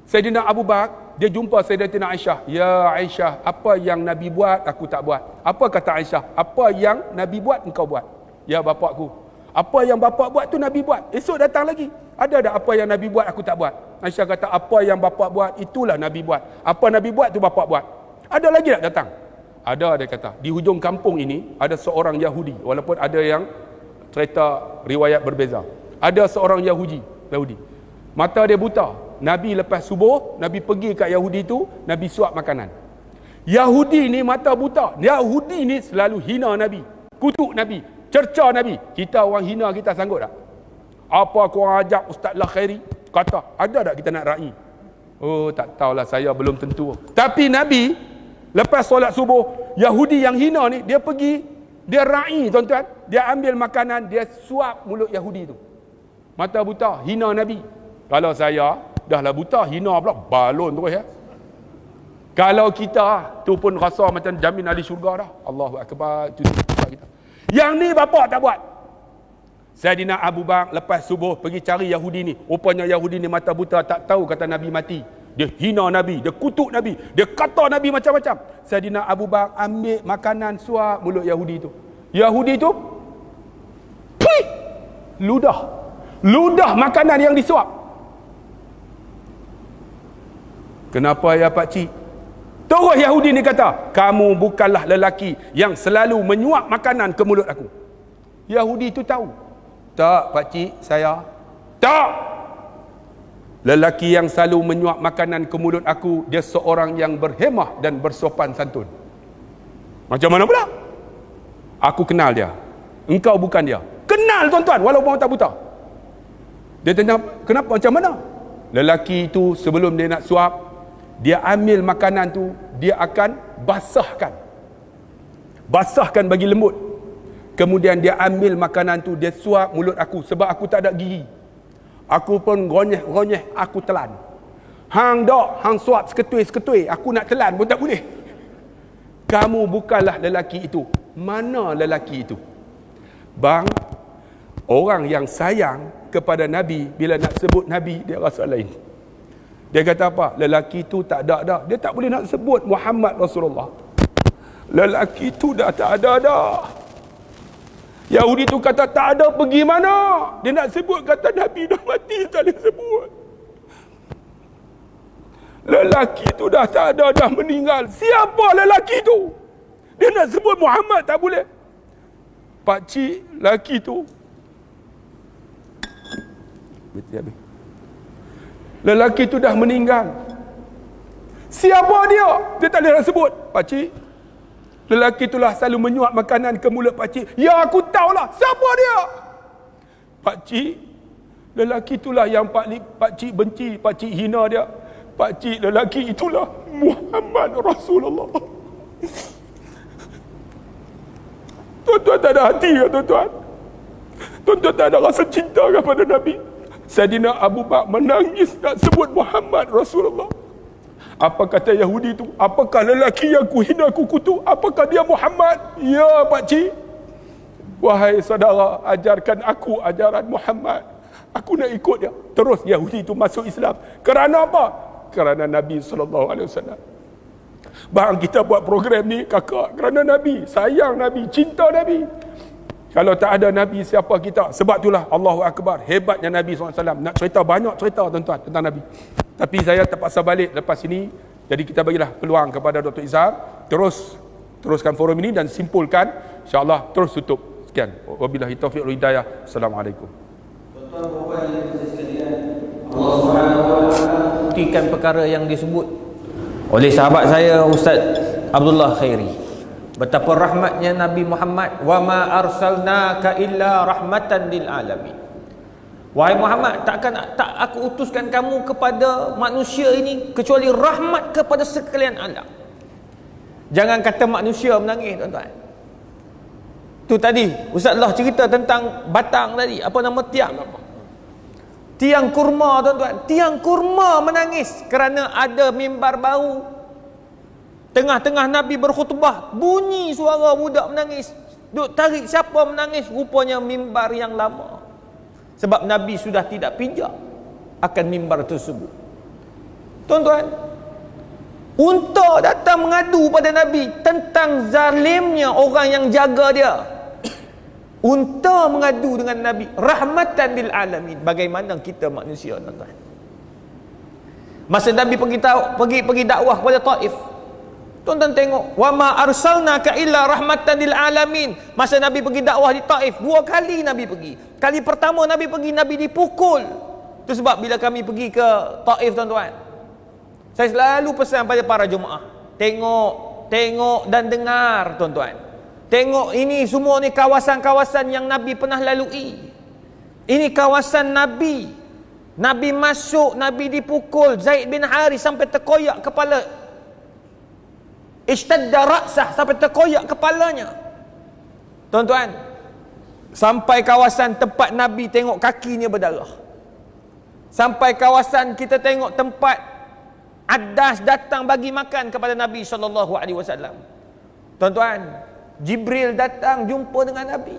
Sayyidina Abu Bakar dia jumpa Sayyidatina Aisyah. Ya Aisyah, apa yang Nabi buat aku tak buat. Apa kata Aisyah? Apa yang Nabi buat engkau buat. Ya bapakku, apa yang bapak buat tu Nabi buat. Esok datang lagi, ada tak apa yang Nabi buat aku tak buat. Aisyah kata, apa yang bapak buat itulah Nabi buat. Apa Nabi buat tu bapak buat. Ada lagi tak datang? Ada, dia kata. Di hujung kampung ini ada seorang Yahudi, walaupun ada yang cerita riwayat berbeza. Ada seorang Yahudi. Mata dia buta. Nabi lepas subuh, Nabi pergi kat Yahudi tu, Nabi suap makanan. Yahudi ni mata buta. Yahudi ni selalu hina Nabi, kutuk Nabi, cerca Nabi. Kita orang hina, kita sanggup tak? Apa korang ajak Ustaz Lah Khairi? Kata, ada tak kita nak ra'i? Oh, tak tahulah, saya belum tentu. Tapi Nabi, lepas solat subuh, Yahudi yang hina ni, dia pergi, dia ra'i, tuan-tuan. Dia ambil makanan, dia suap mulut Yahudi tu. Mata buta, hina Nabi. Kalau saya, dah lah buta, hina pula, balon terus ya. Kalau kita, tu pun rasa macam jamin ahli syurga dah. Allahu Akbar, itu kita. Yang ni bapak tak buat. Sayyidina Abu Bakar lepas subuh pergi cari Yahudi ni. Rupanya Yahudi ni mata buta, tak tahu kata Nabi mati. Dia hina Nabi, dia kutuk Nabi, dia kata Nabi macam-macam. Sayyidina Abu Bakar ambil makanan suap mulut Yahudi tu. Yahudi tu, pui, ludah makanan yang disuap. Kenapa ya Pak Cik? Terus Yahudi ni kata, kamu bukanlah lelaki yang selalu menyuap makanan ke mulut aku. Yahudi tu tahu. Tak Pak Cik, saya tak. Lelaki yang selalu menyuap makanan ke mulut aku, dia seorang yang berhemah dan bersopan santun. Macam mana pula? Aku kenal dia, engkau bukan dia. Kenal tuan-tuan, walaupun tak buta. Dia tanya, kenapa, macam mana? Lelaki itu sebelum dia nak suap, dia ambil makanan tu, dia akan basahkan bagi lembut. Kemudian dia ambil makanan tu, dia suap mulut aku. Sebab aku tak ada gigi, aku pun gonyeh, aku telan. Hang suap seketui, aku nak telan pun tak boleh. Kamu bukanlah lelaki itu. Mana lelaki itu? Bang, orang yang sayang kepada Nabi, bila nak sebut Nabi, dia rasa lain. Dia kata apa? Lelaki itu tak ada dah. Dia tak boleh nak sebut Muhammad Rasulullah. Lelaki itu dah tak ada dah. Yahudi tu kata tak ada, pergi mana? Dia nak sebut kata Nabi dah mati, tak boleh sebut. Lelaki itu dah tak ada, dah meninggal. Siapa lelaki itu? Dia nak sebut Muhammad tak boleh. Pak Cik, lelaki itu, lelaki itu dah meninggal. Siapa dia? Dia tak boleh nak sebut. Pak Cik, lelaki itulah selalu menyuap makanan ke mulut Pak Cik. Ya, aku tahulah. Siapa dia? Pak Cik, lelaki itulah yang Pak Cik benci, Pak Cik hina dia. Pak Cik, lelaki itulah Muhammad Rasulullah. Tuan-tuan tak ada hati ke tuan-tuan? Tuan-tuan tak ada rasa cinta kepada Nabi? Sayyidina Abu Bakar menangis nak sebut Muhammad Rasulullah. Apa kata Yahudi itu? Apakah lelaki yang kuhina, ku kutuk? Apakah dia Muhammad? Ya Pak Cik. Wahai saudara, ajarkan aku ajaran Muhammad. Aku nak ikut dia. Terus Yahudi itu masuk Islam. Kerana apa? Kerana Nabi SAW. Bang, kita buat program ni kakak kerana Nabi. Sayang Nabi, cinta Nabi. Kalau tak ada Nabi, siapa kita? Sebab itulah Allahu Akbar, hebatnya Nabi SAW. Nak cerita banyak cerita tuan-tuan tentang Nabi. Tapi saya terpaksa balik lepas ini. Jadi kita bagilah peluang kepada Dr. Izhar teruskan forum ini dan simpulkan. InsyaAllah terus tutup. Sekian. Wabillahi taufiq wal hidayah. Assalamualaikum. Tuan-tuan dan puan sekalian, Allah SWT buktikan perkara yang disebut oleh sahabat saya Ustaz Abdullah Khairi. Betapa rahmatnya Nabi Muhammad, wa ma arsalnaka illa rahmatan lil alamin. Wahai Muhammad, tak aku utuskan kamu kepada manusia ini kecuali rahmat kepada sekalian alam. Jangan kata manusia menangis tuan-tuan. Tu tadi Ustaz Allah cerita tentang batang tadi, apa nama tiang kurma tuan-tuan. Tiang kurma menangis kerana ada mimbar baru. Tengah-tengah Nabi berkhutbah, bunyi suara budak menangis. Duk tarik siapa menangis? Rupanya mimbar yang lama. Sebab Nabi sudah tidak pijak akan mimbar tersebut. Tuan-tuan, unta datang mengadu pada Nabi tentang zalimnya orang yang jaga dia. Unta mengadu dengan Nabi, rahmatan lil alamin. Bagaimana kita manusia, tuan-tuan? Masa Nabi pergi dakwah kepada Taif, tuan-tuan tengok, wa ma arsalnaka illa rahmatan lil alamin. Masa Nabi pergi dakwah di Taif, 2 kali Nabi pergi. Kali pertama Nabi pergi, Nabi dipukul. Itu sebab bila kami pergi ke Taif, tuan-tuan, saya selalu pesan pada para jemaah, tengok dan dengar, tuan-tuan. Tengok, ini semua ni kawasan-kawasan yang Nabi pernah lalui. Ini kawasan Nabi. Nabi masuk, Nabi dipukul, Zaid bin Harith sampai terkoyak kepala. Ishtadda ra'sah, sampai terkoyak kepalanya. Tuan-tuan, sampai kawasan tempat Nabi tengok kakinya berdarah. Sampai kawasan kita tengok tempat Adas datang bagi makan kepada Nabi SAW. Tuan-tuan, Jibril datang jumpa dengan Nabi.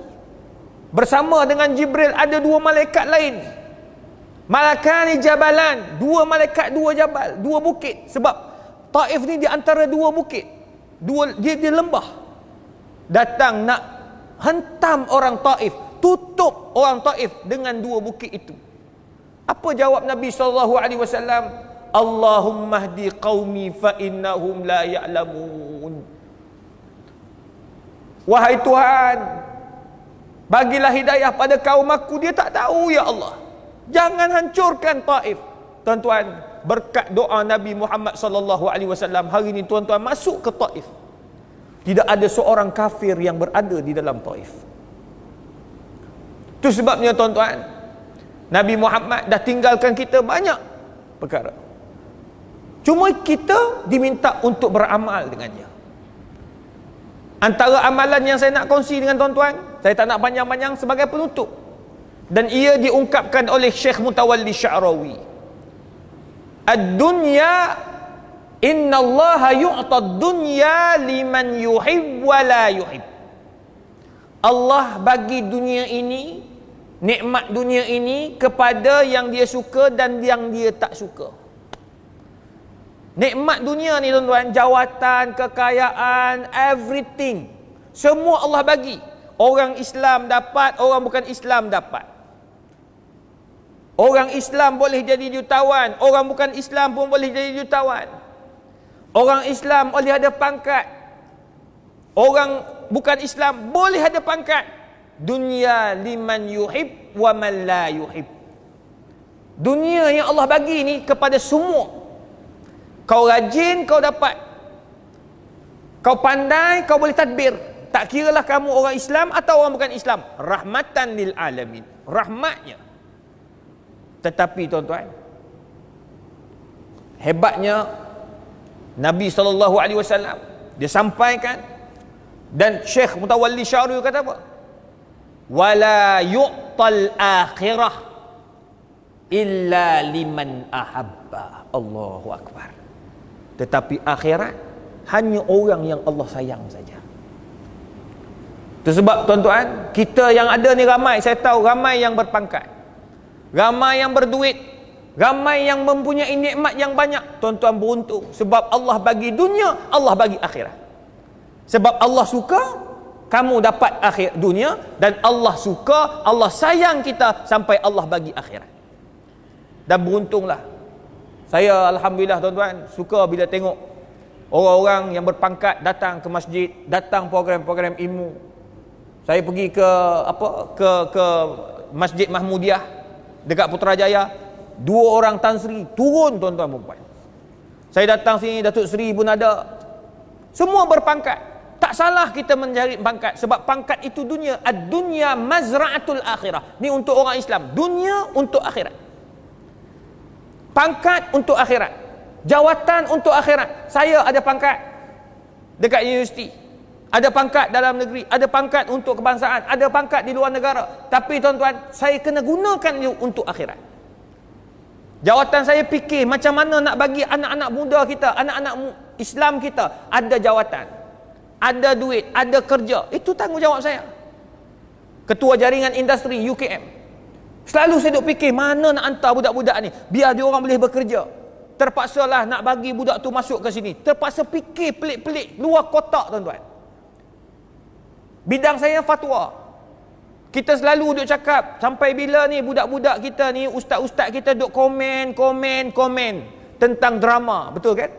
Bersama dengan Jibril ada 2 malaikat lain. Malakani jabalan, 2 malaikat, 2 jabal, 2 bukit. Sebab Taif ni di antara 2 bukit. Dia lembah. Datang nak hentam orang Taif, tutup orang Taif dengan 2 bukit itu. Apa jawab Nabi SAW? Allahumma hdi qaumi fa innahum la ya'lamun. Wahai Tuhan, bagilah hidayah pada kaum aku, dia tak tahu ya Allah. Jangan hancurkan Taif. Tuan-tuan, berkat doa Nabi Muhammad SAW, hari ini tuan-tuan masuk ke Taif, tidak ada seorang kafir yang berada di dalam Taif. Itu sebabnya tuan-tuan, Nabi Muhammad dah tinggalkan kita banyak perkara. Cuma kita diminta untuk beramal dengannya. Antara amalan yang saya nak kongsi dengan tuan-tuan, saya tak nak panjang-panjang sebagai penutup, dan ia diungkapkan oleh Syekh Mutawalli Sya'rawi. Ad-dunya, innallaha yu'ta ad-dunya liman yuhib wa la yuhib. Allah bagi dunia ini, nikmat dunia ini, kepada yang dia suka dan yang dia tak suka. Nikmat dunia ni tuan-tuan, jawatan, kekayaan, everything, semua Allah bagi. Orang Islam dapat, orang bukan Islam dapat. Orang Islam boleh jadi jutawan, orang bukan Islam pun boleh jadi jutawan. Orang Islam boleh ada pangkat, orang bukan Islam boleh ada pangkat. Dunia liman yuhib wa man la yuhib. Dunia yang Allah bagi ni kepada semua. Kau rajin, kau dapat. Kau pandai, kau boleh tadbir. Tak kiralah kamu orang Islam atau orang bukan Islam. Rahmatan lil alamin. Rahmatnya. Tetapi tuan-tuan, hebatnya Nabi SAW, dia sampaikan, dan Syekh Mutawalli Sya'rawi kata apa? Wala yu'tal akhirah illa liman ahabba. Allahu Akbar. Tetapi akhirat hanya orang yang Allah sayang saja. Itu sebab tuan-tuan, kita yang ada ni ramai, saya tahu ramai yang berpangkat, ramai yang berduit, ramai yang mempunyai nikmat yang banyak. Tuan-tuan beruntung, sebab Allah bagi dunia, Allah bagi akhirat. Sebab Allah suka kamu dapat akhir dunia, dan Allah suka, Allah sayang kita sampai Allah bagi akhirat. Dan beruntunglah saya, alhamdulillah tuan-tuan, suka bila tengok orang-orang yang berpangkat datang ke masjid, datang program-program ilmu. Saya pergi ke ke Masjid Mahmudiah dekat Putrajaya, 2 orang Tan Sri turun, tuan-tuan perempuan. Saya datang sini, Datuk Seri pun ada. Semua berpangkat. Tak salah kita mencari pangkat, sebab pangkat itu dunia. Ad-dunya mazra'atul akhirah. Ni untuk orang Islam, dunia untuk akhirat. Pangkat untuk akhirat, jawatan untuk akhirat. Saya ada pangkat dekat universiti, ada pangkat dalam negeri, ada pangkat untuk kebangsaan, ada pangkat di luar negara. Tapi tuan-tuan, saya kena gunakan untuk akhirat. Jawatan saya fikir macam mana nak bagi anak-anak muda kita, anak-anak Islam kita ada jawatan, ada duit, ada kerja. Itu tanggungjawab saya. Ketua Jaringan Industri UKM. Selalu saya duk fikir mana nak hantar budak-budak ni biar dia orang boleh bekerja. Terpaksalah nak bagi budak tu masuk ke sini. Terpaksa fikir pelik-pelik, luar kotak tuan-tuan. Bidang saya fatwa. Kita selalu duk cakap sampai bila ni budak-budak kita ni, ustaz-ustaz kita duk komen tentang drama, betul kan?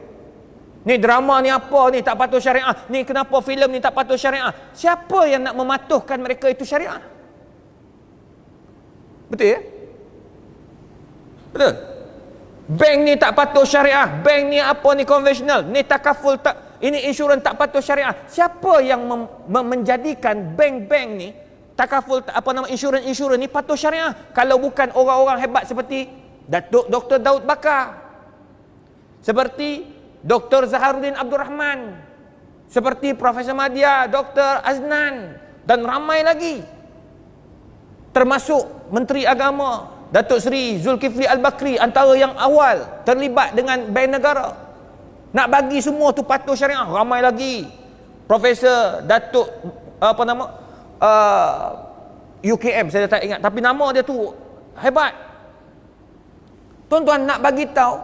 Ni drama ni apa ni, tak patuh syariah. Ni kenapa filem ni tak patuh syariah? Siapa yang nak mematuhkan mereka itu syariah? Betul ya? Betul. Bank ni tak patuh syariah, bank ni apa ni konvensional, ni takaful tak, ini insurans tak patuh syariah. Siapa yang menjadikan bank-bank ni takaful apa nama insurans ni patuh syariah? Kalau bukan orang-orang hebat seperti Datuk Dr. Daud Bakar, seperti Dr. Zaharuddin Abdul Rahman, seperti Profesor Madya, Dr. Aznan dan ramai lagi. Termasuk Menteri Agama Datuk Seri Zulkifli Al-Bakri, antara yang awal terlibat dengan Bank Negara. Nak bagi semua tu patuh syariah, ramai lagi. Profesor Datuk apa nama UKM, saya tak ingat, tapi nama dia tu hebat. Tuan-tuan nak bagi tahu,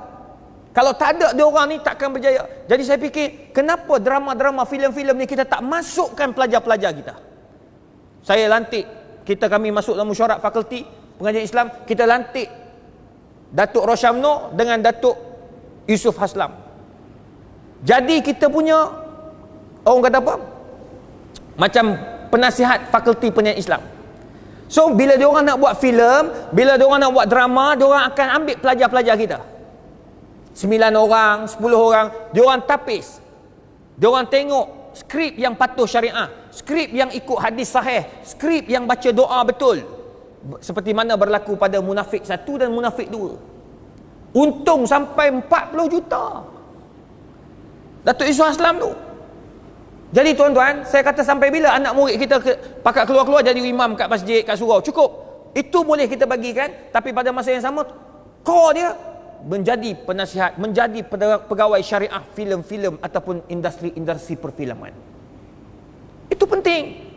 kalau tak ada dia orang ni takkan berjaya. Jadi saya fikir, kenapa drama-drama filem-filem ni kita tak masukkan pelajar-pelajar kita? Saya lantik, kami masuk dalam mesyuarat fakulti pengajian Islam, kita lantik Datuk Roshamno dengan Datuk Yusuf Haslam. Jadi kita punya, orang kata apa, macam penasihat fakulti penyiaran Islam. So bila dia orang nak buat filem, bila dia orang nak buat drama, dia orang akan ambil pelajar-pelajar kita, 9 orang, 10 orang, dia orang tapis, dia orang tengok skrip yang patuh syariah, skrip yang ikut hadis sahih, skrip yang baca doa betul, seperti mana berlaku pada munafik 1 dan munafik 2. Untung sampai 40 juta Datuk Yusuf Aslam tu. Jadi tuan-tuan, saya kata sampai bila anak murid kita pakat keluar-keluar jadi imam kat masjid, kat surau? Cukup. Itu boleh kita bagikan, tapi pada masa yang sama core dia menjadi penasihat, menjadi pegawai syariah filem-filem ataupun industri-industri perfilman. Itu penting.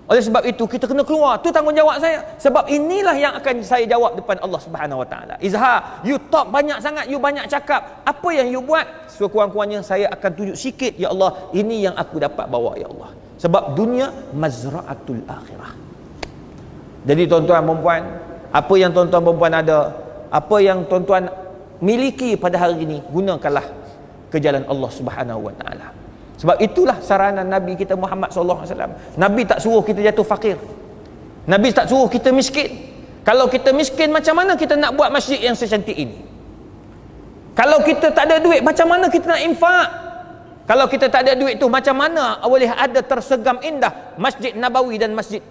Oleh sebab itu kita kena keluar. Itu tanggungjawab saya. Sebab inilah yang akan saya jawab depan Allah Subhanahu Wa Taala. Izhar, you talk banyak sangat, you banyak cakap. Apa yang you buat? Sekurang-kurangnya saya akan tunjuk sikit, ya Allah, ini yang aku dapat bawa, ya Allah. Sebab dunia mazra'atul akhirah. Jadi tuan-tuan dan puan, apa yang tuan-tuan dan puan ada, apa yang tuan-tuan miliki pada hari ini, gunakanlah ke jalan Allah Subhanahu Wa Taala. Sebab itulah saranan Nabi kita Muhammad sallallahu alaihi wasallam. Nabi tak suruh kita jatuh fakir. Nabi tak suruh kita miskin. Kalau kita miskin, macam mana kita nak buat masjid yang secantik ini? Kalau kita tak ada duit, macam mana kita nak infak? Kalau kita tak ada duit tu, macam mana boleh ada tersegam indah Masjid Nabawi dan Masjid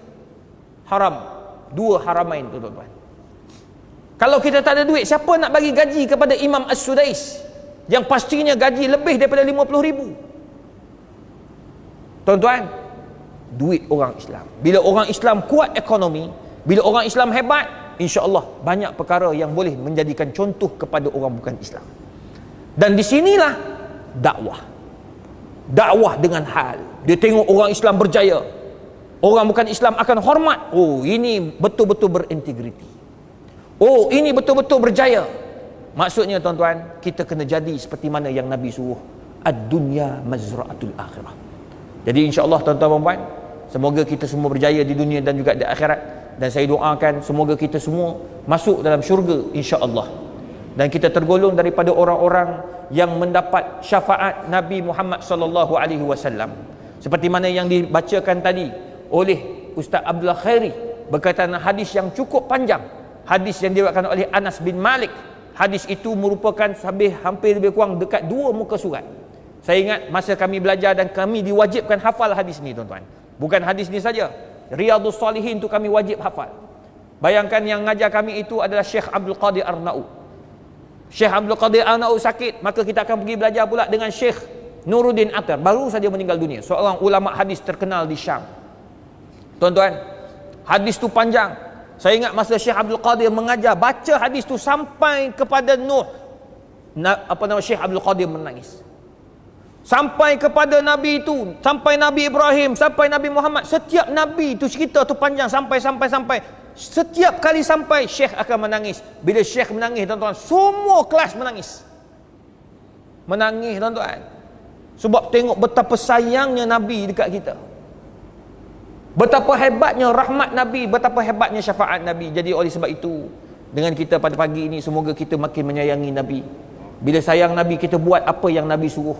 Haram, dua haramain tu tuan-tuan? Kalau kita tak ada duit, siapa nak bagi gaji kepada Imam As-Sudais yang pastinya gaji lebih daripada 50,000? Tuan-tuan, duit orang Islam. Bila orang Islam kuat ekonomi, bila orang Islam hebat, insya-Allah banyak perkara yang boleh menjadikan contoh kepada orang bukan Islam. Dan di sinilah dakwah. Dakwah dengan hal. Dia tengok orang Islam berjaya, orang bukan Islam akan hormat. Oh, ini betul-betul berintegriti. Oh, ini betul-betul berjaya. Maksudnya tuan-tuan, kita kena jadi seperti mana yang Nabi suruh. Ad-dunya mazra'atul akhirah. Jadi insya-Allah tuan-tuan dan puan, semoga kita semua berjaya di dunia dan juga di akhirat, dan saya doakan semoga kita semua masuk dalam syurga insya-Allah, dan kita tergolong daripada orang-orang yang mendapat syafaat Nabi Muhammad sallallahu alaihi wasallam, seperti mana yang dibacakan tadi oleh Ustaz Abdullah Khairi berkaitan hadis yang cukup panjang, hadis yang diriwayatkan oleh Anas bin Malik. Hadis itu merupakan hampir lebih kurang dekat 2 muka surat. Saya ingat masa kami belajar dan kami diwajibkan hafal hadis ni tuan-tuan. Bukan hadis ni saja, Riyadhus Salihin tu kami wajib hafal. Bayangkan yang ngajar kami itu adalah Syekh Abdul Qadir Arnaud. Syekh Abdul Qadir Arnaud sakit, maka kita akan pergi belajar pula dengan Syekh Nuruddin Atar, baru saja meninggal dunia, seorang ulama hadis terkenal di Syam. Tuan-tuan, hadis tu panjang. Saya ingat masa Syekh Abdul Qadir mengajar, baca hadis tu sampai kepada Nuh, Syekh Abdul Qadir menangis. Sampai kepada Nabi itu, sampai Nabi Ibrahim, sampai Nabi Muhammad. Setiap Nabi itu cerita tu panjang sampai setiap kali sampai Syekh akan menangis. Bila Syekh menangis, tuan-tuan, semua kelas menangis. Menangis, tuan-tuan. Sebab tengok betapa sayangnya Nabi dekat kita. Betapa hebatnya rahmat Nabi, betapa hebatnya syafaat Nabi. Jadi oleh sebab itu, dengan kita pada pagi ini, semoga kita makin menyayangi Nabi. Bila sayang Nabi, kita buat apa yang Nabi suruh.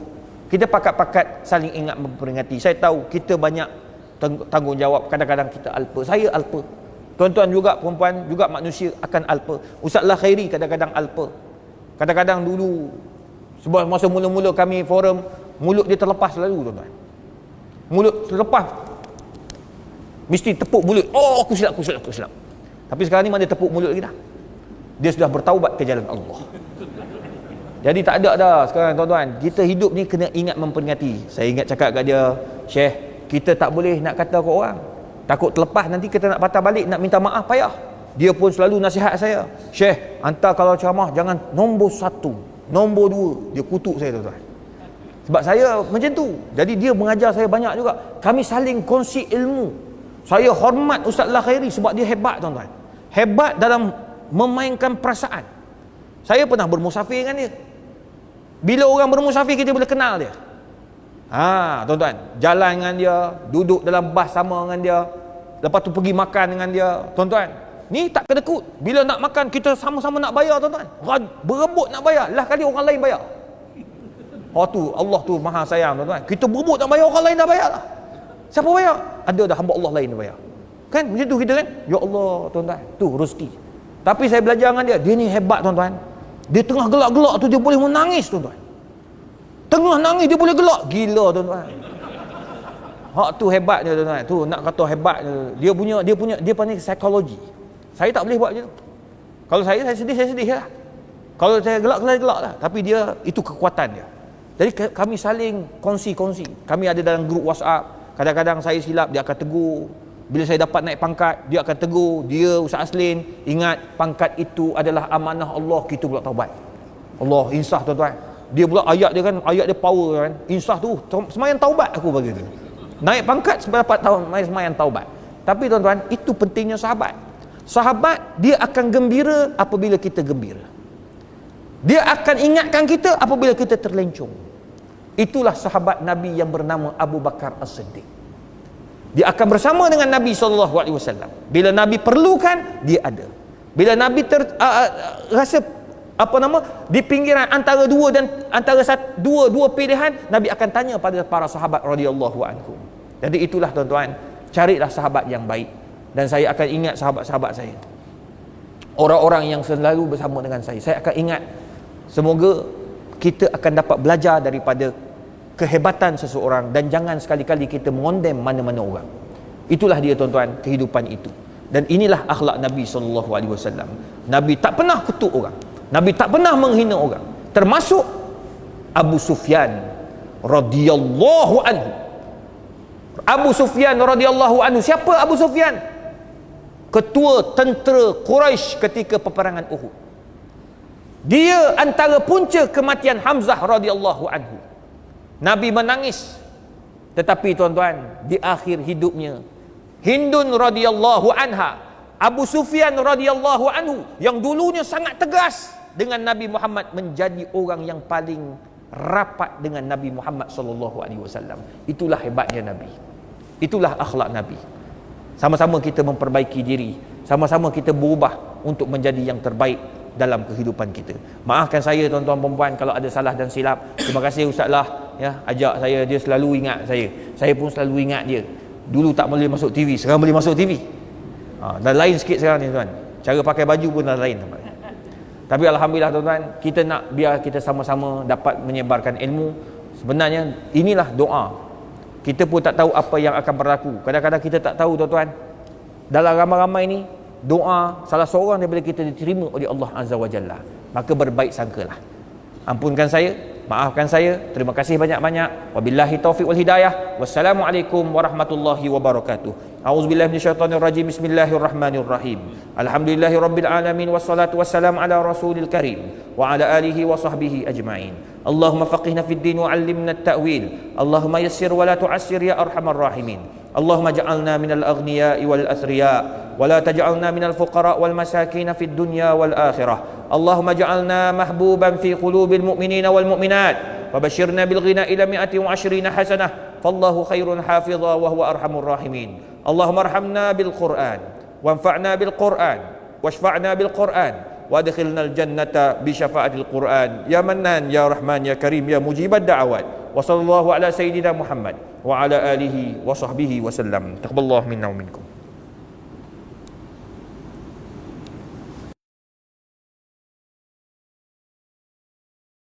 Kita pakat-pakat saling ingat memperingati. Saya tahu kita banyak tanggungjawab, kadang-kadang kita alpa. Saya alpa. Tuan-tuan juga, perempuan juga, manusia akan alpa. Ustazlah Khairi kadang-kadang alpa. Kadang-kadang dulu, sebab masa mula-mula kami forum, mulut dia terlepas selalu, tuan-tuan. Mulut terlepas, mesti tepuk mulut. Oh, aku silap. Tapi sekarang ni mana tepuk mulut lagi dah. Dia sudah bertaubat ke jalan Allah. Jadi tak ada dah sekarang, tuan-tuan. Kita hidup ni kena ingat memperingati. Saya ingat cakap kat dia, Syekh, kita tak boleh nak kata ke orang. Takut terlepas, nanti kita nak patah balik, nak minta maaf, payah. Dia pun selalu nasihat saya, Syekh, hantar kalau ceramah jangan nombor 1, nombor 2. Dia kutuk saya, tuan-tuan. Sebab saya macam tu. Jadi dia mengajar saya banyak juga. Kami saling kongsi ilmu. Saya hormat Ustazlah Khairi sebab dia hebat, tuan-tuan. Hebat dalam memainkan perasaan. Saya pernah bermusafir dengan dia. Bila orang bermusafir, kita boleh kenal dia. Tuan-tuan, jalan dengan dia, duduk dalam bas sama dengan dia, lepas tu pergi makan dengan dia. Tuan-tuan, ni tak kedekut. Bila nak makan, kita sama-sama nak bayar, tuan-tuan. Berebut nak bayar, lah kali orang lain bayar. Tu Allah tu maha sayang, tuan-tuan. Kita berebut nak bayar, orang lain dah bayar lah. Siapa bayar? Ada dah hamba Allah lain dah bayar. Kan macam tu kita kan? Ya Allah, tuan-tuan, tu rezeki. Tapi saya belajar dengan dia ni hebat, tuan-tuan. Dia tengah gelak-gelak tu dia boleh menangis, tuan-tuan. Tengah nangis dia boleh gelak. Gila, tuan-tuan. Tu hebatnya, tuan-tuan. Tu nak kata hebatnya. Dia pandai psikologi. Saya tak boleh buat macam tu. Kalau saya sedih lah. Kalau saya gelak lah. Tapi dia, itu kekuatan dia. Jadi kami saling kongsi. Kami ada dalam grup WhatsApp. Kadang-kadang saya silap, dia akan tegur. Bila saya dapat naik pangkat, dia akan tegur. Dia, Ustaz Aslin, ingat pangkat itu adalah amanah Allah, kita pula taubat. Allah, insaf, tuan-tuan. Dia pula ayat dia kan, ayat dia power kan. Insaf tu, semayang taubat aku bagi dia. Naik pangkat dapat semayang taubat. Tapi tuan-tuan, itu pentingnya sahabat. Sahabat, dia akan gembira apabila kita gembira. Dia akan ingatkan kita apabila kita terlencong. Itulah sahabat Nabi yang bernama Abu Bakar As-Siddiq. Dia akan bersama dengan Nabi SAW. Bila Nabi perlukan, dia ada. Bila Nabi rasa di pinggiran antara dua pilihan, Nabi akan tanya pada para sahabat radhiyallahu anhum. Jadi itulah, tuan-tuan, carilah sahabat yang baik. Dan saya akan ingat sahabat-sahabat saya, orang-orang yang selalu bersama dengan saya. Saya akan ingat. Semoga kita akan dapat belajar daripada kehebatan seseorang, dan jangan sekali-kali kita mengondem mana-mana orang. Itulah dia, tuan-tuan, kehidupan itu. Dan inilah akhlak Nabi SAW. Nabi tak pernah kutuk orang. Nabi tak pernah menghina orang. Termasuk Abu Sufyan radhiyallahu anhu. Abu Sufyan radhiyallahu anhu. Siapa Abu Sufyan? Ketua tentera Quraisy ketika peperangan Uhud. Dia antara punca kematian Hamzah radhiyallahu anhu. Nabi menangis. Tetapi, tuan-tuan, di akhir hidupnya, Hindun radhiyallahu anha, Abu Sufyan radhiyallahu anhu, yang dulunya sangat tegas dengan Nabi Muhammad, menjadi orang yang paling rapat dengan Nabi Muhammad sallallahu alaihi wasallam. Itulah hebatnya Nabi. Itulah akhlak Nabi. Sama-sama kita memperbaiki diri, sama-sama kita berubah untuk menjadi yang terbaik dalam kehidupan kita. Maafkan saya, tuan-tuan perempuan, kalau ada salah dan silap. Terima kasih Ustazlah, ya, ajak saya, dia selalu ingat saya. Saya pun selalu ingat dia. Dulu tak boleh masuk TV, sekarang boleh masuk TV. Dah lain sikit sekarang ni, tuan. Cara pakai baju pun dah lain. Tapi alhamdulillah, tuan-tuan, kita nak biar kita sama-sama dapat menyebarkan ilmu. Sebenarnya inilah doa. Kita pun tak tahu apa yang akan berlaku. Kadang-kadang kita tak tahu, tuan-tuan. Dalam ramai-ramai ni, doa salah seorang daripada kita diterima oleh Allah Azza wa Jalla. Maka berbaik sangkalah. Ampunkan saya, maafkan saya. Terima kasih banyak-banyak. Wabillahi taufiq wal hidayah. Wassalamualaikum warahmatullahi wabarakatuh. A'udzubillahi minasyaitonir rajim. Bismillahirrahmanirrahim. Alhamdulillahirabbil alamin, wassalatu wassalamu ala rasulil karim wa ala alihi wa sahbihi ajma'in. Allahumma faqihna fid din wa 'allimna at-ta'wil. Allahumma yassir wa la tu'assir ya arhamar rahimin. Allahumma ja'alna minal aghniya'i wal athriya' ولا تجعلنا من الفقراء والمساكين في الدنيا والآخرة. اللهم اجعلنا محبوبا في قلوب المؤمنين والمؤمنات، فبشرنا بالغنى إلى 120 حسنة، فالله خير حافظا وهو أرحم الراحمين. اللهم ارحمنا بالقرآن وانفعنا بالقرآن واشفعنا بالقرآن وادخلنا الجنة بشفاعة القرآن يا منان يا رحمن يا كريم يا مجيب الدعوات. وصلى الله على سيدنا محمد وعلى آله وصحبه وسلم. تقبل الله منا ومنكم.